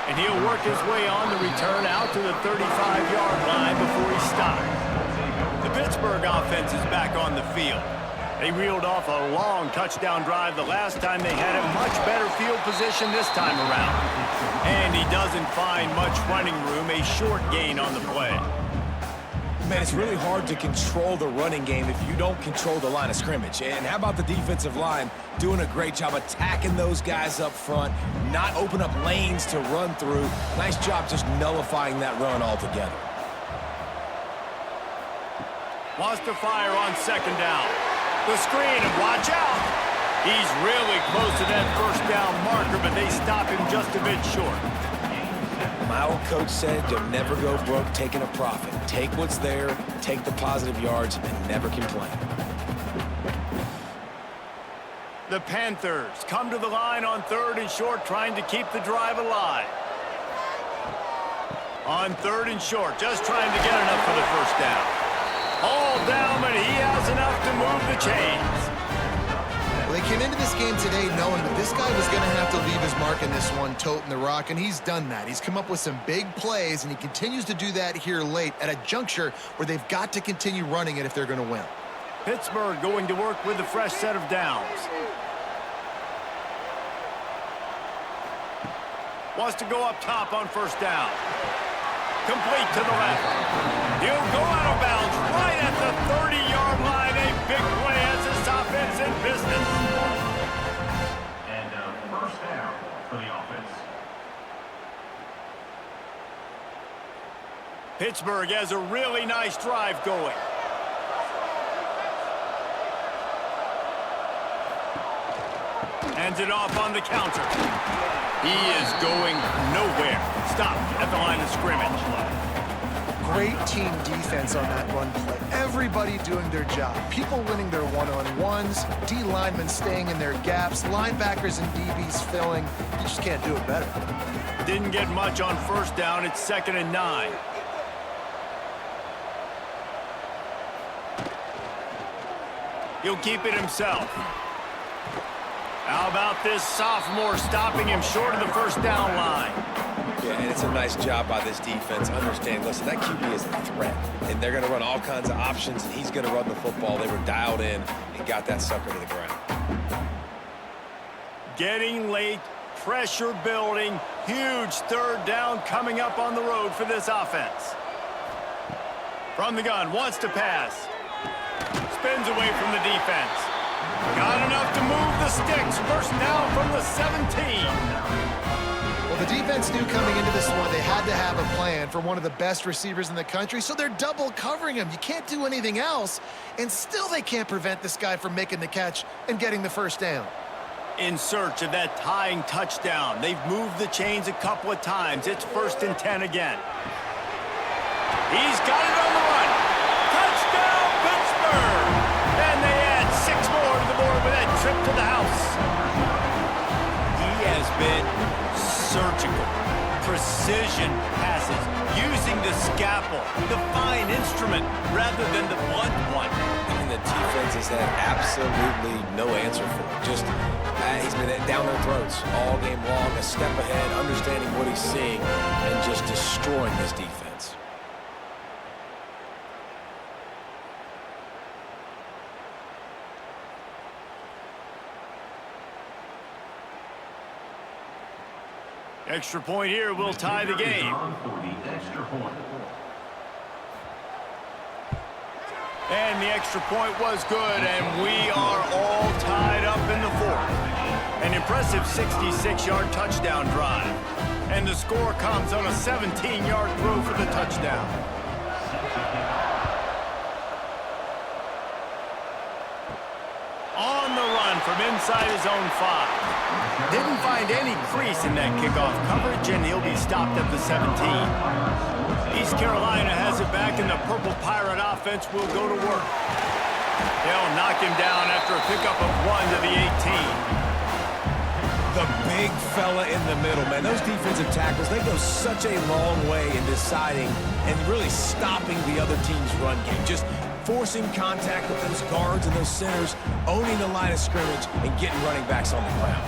Speaker 1: And he'll work his way on the return out to the 35-yard line before he stops. The Pittsburgh offense is back on the field. They reeled off a long touchdown drive the last time. They had a much better field position this time around. And he doesn't find much running room, a short gain on the play.
Speaker 3: Man, it's really hard to control the running game if you don't control the line of scrimmage. And how about the defensive line doing a great job attacking those guys up front, not open up lanes to run through. Nice job just nullifying that run altogether.
Speaker 1: Wants to fire on 2nd down. The screen, and watch out. He's really close to that first down marker, but they stop him just a bit short.
Speaker 3: My old coach said you'll never go broke taking a profit. Take what's there, take the positive yards, and never complain.
Speaker 1: The Panthers come to the line on 3rd and short, trying to keep the drive alive. On 3rd and short, just trying to get enough for the first down. All down, but he has enough to move the chains.
Speaker 2: Well, they came into this game today knowing that this guy was going to have to leave his mark in this one, toting the rock, and he's done that. He's come up with some big plays, and he continues to do that here late at a juncture where they've got to continue running it if they're going to win.
Speaker 1: Pittsburgh going to work with a fresh set of downs. Wants to go up top on 1st down. Complete to the left. He'll go out of bounds right at the 30-yard line. A big play as this offense in business.
Speaker 5: And 1st down for the offense.
Speaker 1: Pittsburgh has a really nice drive going. Hands it off on the counter. He is going nowhere. Stopped at the line of scrimmage.
Speaker 2: Great team defense on that run play. Everybody doing their job. People winning their one-on-ones, D linemen staying in their gaps, linebackers and DBs filling. You just can't do it better.
Speaker 1: Didn't get much on 1st down. It's 2nd and 9. He'll keep it himself. How about this sophomore stopping him short of the 1st down line?
Speaker 3: Yeah, and it's a nice job by this defense. Understand, listen, that QB is a threat. And they're going to run all kinds of options, and he's going to run the football. They were dialed in and got that sucker to the ground.
Speaker 1: Getting late, pressure building, huge 3rd down coming up on the road for this offense. From the gun, wants to pass. Spins away from the defense. Got enough to move the sticks. First down from the 17.
Speaker 2: Well, the defense knew coming into this one they had to have a plan for one of the best receivers in the country, so they're double covering him. You can't do anything else, and still they can't prevent this guy from making the catch and getting the first down.
Speaker 1: In search of that tying touchdown. They've moved the chains a couple of times. It's 1st and 10 again. He's got it on the run. Touchdown, Pittsburgh! And they add 6 more to the board with that trip to the house. He has been surgical. Precision passes, using the scalpel, the fine instrument, rather than the blunt one.
Speaker 3: And the defense has had absolutely no answer for it. Just, he's been down their throats all game long, a step ahead, understanding what he's seeing, and just destroying this defense.
Speaker 1: Extra point here will tie the game. And the extra point was good, and we are all tied up in the 4th. An impressive 66-yard touchdown drive. And the score comes on a 17-yard throw for the touchdown. On the run from inside his own 5. Didn't find any crease in that kickoff coverage, and he'll be stopped at the 17. East Carolina has it back, and the Purple Pirate offense will go to work. They'll knock him down after a pickup of 1 to the 18.
Speaker 3: The big fella in the middle, man. Those defensive tackles, they go such a long way in deciding and really stopping the other team's run game. Just forcing contact with those guards and those centers, owning the line of scrimmage, and getting running backs on the ground.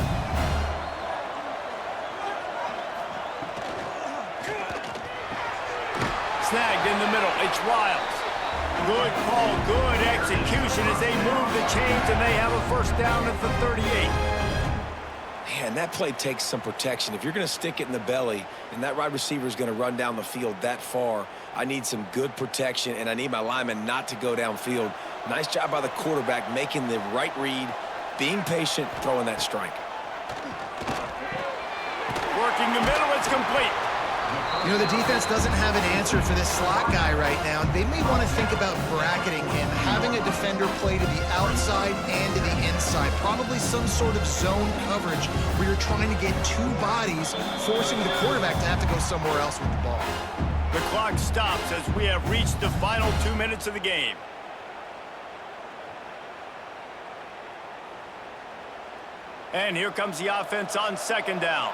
Speaker 1: Snagged in the middle. It's Wiles. Good call, good execution as they move the chains, and they have a first down at the 38.
Speaker 3: Man, that play takes some protection. If you're going to stick it in the belly and that wide receiver is going to run down the field that far, I need some good protection, and I need my lineman not to go downfield. Nice job by the quarterback making the right read, being patient, throwing that strike.
Speaker 1: Working the middle, it's complete.
Speaker 2: You know, the defense doesn't have an answer for this slot guy right now. They may want to think about bracketing him, having a defender play to the outside and to the inside. Probably some sort of zone coverage where you're trying to get 2 bodies, forcing the quarterback to have to go somewhere else with the ball.
Speaker 1: The clock stops as we have reached the final 2 minutes of the game. And here comes the offense on 2nd down.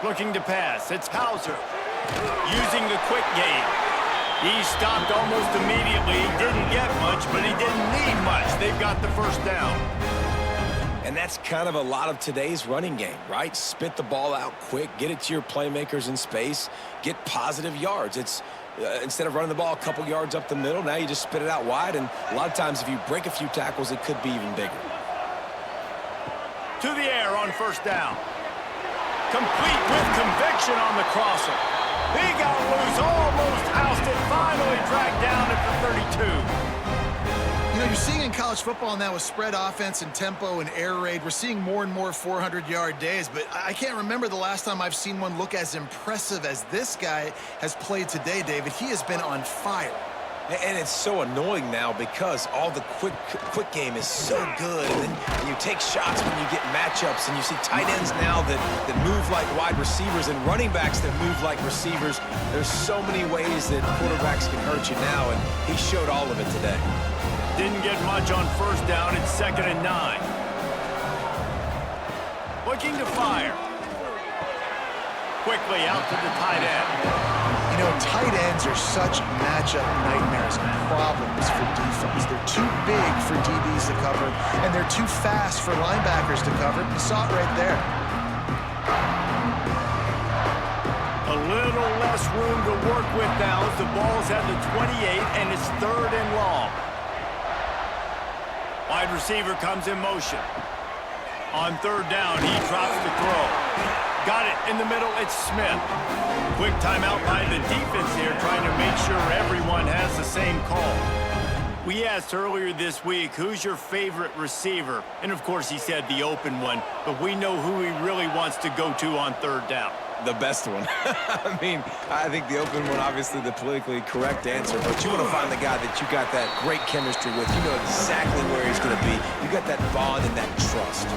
Speaker 1: Looking to pass. It's Hauser. Using the quick game. He stopped almost immediately. He didn't get much, but he didn't need much. They've got the first down.
Speaker 3: And that's kind of a lot of today's running game, right? Spit the ball out quick, get it to your playmakers in space, get positive yards. It's instead of running the ball a couple yards up the middle, now you just spit it out wide, and a lot of times if you break a few tackles, it could be even bigger.
Speaker 1: To the air on first down. Complete with conviction on the crosser. He got loose, almost housed it, finally dragged down at the 32.
Speaker 2: You know, you're seeing in college football now with spread offense and tempo and air raid, we're seeing more and more 400-yard days, but I can't remember the last time I've seen one look as impressive as this guy has played today, David. He has been on fire.
Speaker 3: And it's so annoying now because all the quick game is so good, and then you take shots when you get matchups, and you see tight ends now that move like wide receivers and running backs that move like receivers. There's so many ways that quarterbacks can hurt you now, and he showed all of it today.
Speaker 1: Didn't get much on first down. It's 2nd and 9. Looking to fire. Quickly out to the tight end.
Speaker 2: You know, tight ends are such matchup nightmares and problems for defense. They're too big for DBs to cover, and they're too fast for linebackers to cover. You saw it right there.
Speaker 1: A little less room to work with now as the ball's at the 28, and it's 3rd and long. Wide receiver comes in motion. On 3rd down, he drops the throw. Got it in the middle, it's Smith. Quick timeout by the defense here, trying to make sure everyone has the same call. We asked earlier this week, who's your favorite receiver? And of course he said the open one, but we know who he really wants to go to on third down.
Speaker 3: The best one. I mean, I think the open one, obviously the politically correct answer, but you want to find the guy that you got that great chemistry with. You know exactly where he's going to be. You got that bond and that trust.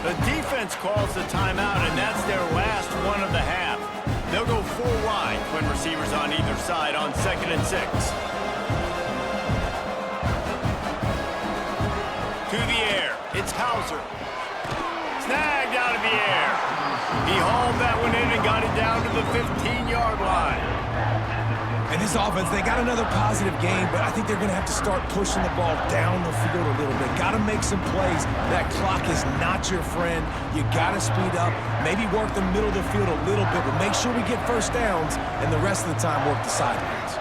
Speaker 1: The defense calls the timeout, and that's their last one of the half. They'll go full wide, twin receivers on either side on 2nd and 6. To the air, it's Hauser. Snagged out of the air. He hauled that one in and got it down to the 15-yard line.
Speaker 3: And this offense, they got another positive game, but I think they're going to have to start pushing the ball down the field a little bit. Got to make some plays. That clock is not your friend. You got to speed up, maybe work the middle of the field a little bit, but make sure we get first downs, and the rest of the time work the sidelines.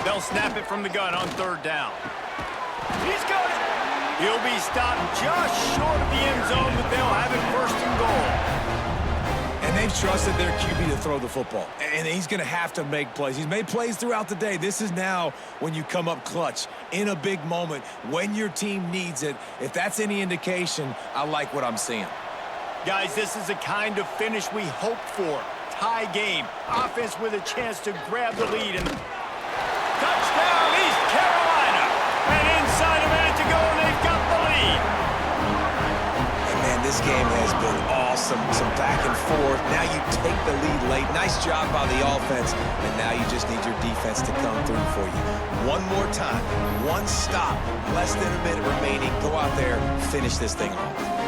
Speaker 1: They'll snap it from the gun on 3rd down. He's got it. He'll be stopped just short of the end zone, but they'll have it 1st and goal.
Speaker 3: And they've trusted their QB to throw the football. And he's going to have to make plays. He's made plays throughout the day. This is now when you come up clutch in a big moment when your team needs it. If that's any indication, I like what I'm seeing.
Speaker 1: Guys, this is the kind of finish we hope for. Tie game. Offense with a chance to grab the lead. And touchdown, East Carolina. And inside a minute to go, and they've got the lead.
Speaker 3: And man, this game has been awesome. Some back and forth. Now you take the lead late. Nice job by the offense. And now you just need your defense to come through for you. One more time. One stop. Less than a minute remaining. Go out there, finish this thing off.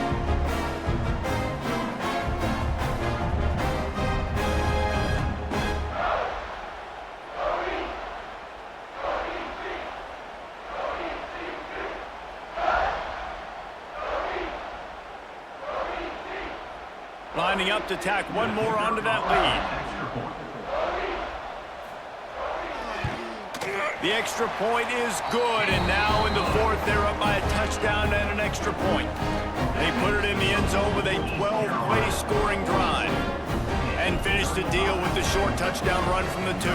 Speaker 1: Lining up to tack one more onto that lead. The extra point is good, and now in the 4th, they're up by a touchdown and an extra point. They put it in the end zone with a 12-play scoring drive and finish the deal with the short touchdown run from the 2.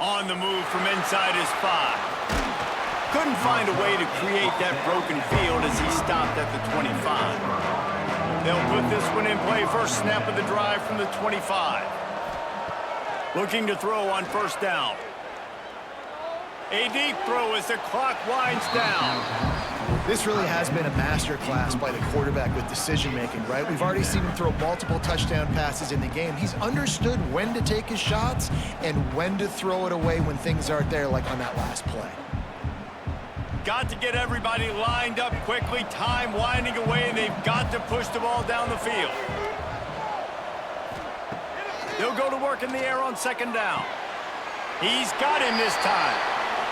Speaker 1: On the move from inside his 5. Couldn't find a way to create that broken field as he stopped at the 25. They'll put this one in play. First snap of the drive from the 25. Looking to throw on 1st down. A deep throw as the clock winds down.
Speaker 2: This really has been a master class by the quarterback with decision-making, right? We've already seen him throw multiple touchdown passes in the game. He's understood when to take his shots and when to throw it away when things aren't there, like on that last play.
Speaker 1: Got to get everybody lined up quickly. Time winding away, and they've got to push the ball down the field. They'll go to work in the air on 2nd down. He's got him this time.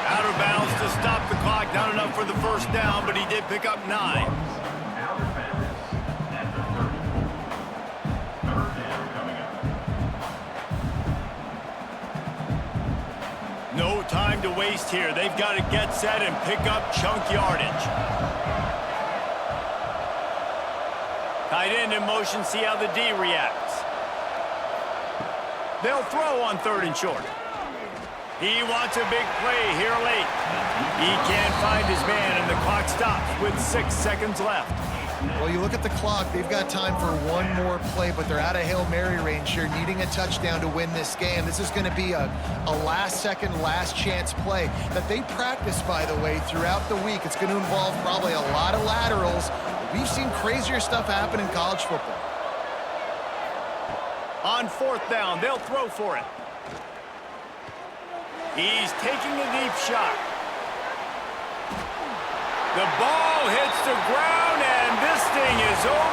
Speaker 1: Out of bounds to stop the clock. Not enough for the 1st down, but he did pick up 9. No time to waste here. They've got to get set and pick up chunk yardage. Tight end in motion, see how the D reacts. They'll throw on 3rd and short. He wants a big play here late. He can't find his man, and the clock stops with 6 seconds left.
Speaker 2: Well, you look at the clock, they've got time for one more play, but they're out of Hail Mary range here, needing a touchdown to win this game. This is going to be a last-second, last-chance play that they practice, by the way, throughout the week. It's going to involve probably a lot of laterals. We've seen crazier stuff happen in college football.
Speaker 1: On 4th down, they'll throw for it. He's taking a deep shot. The ball hits the ground, and this thing is over.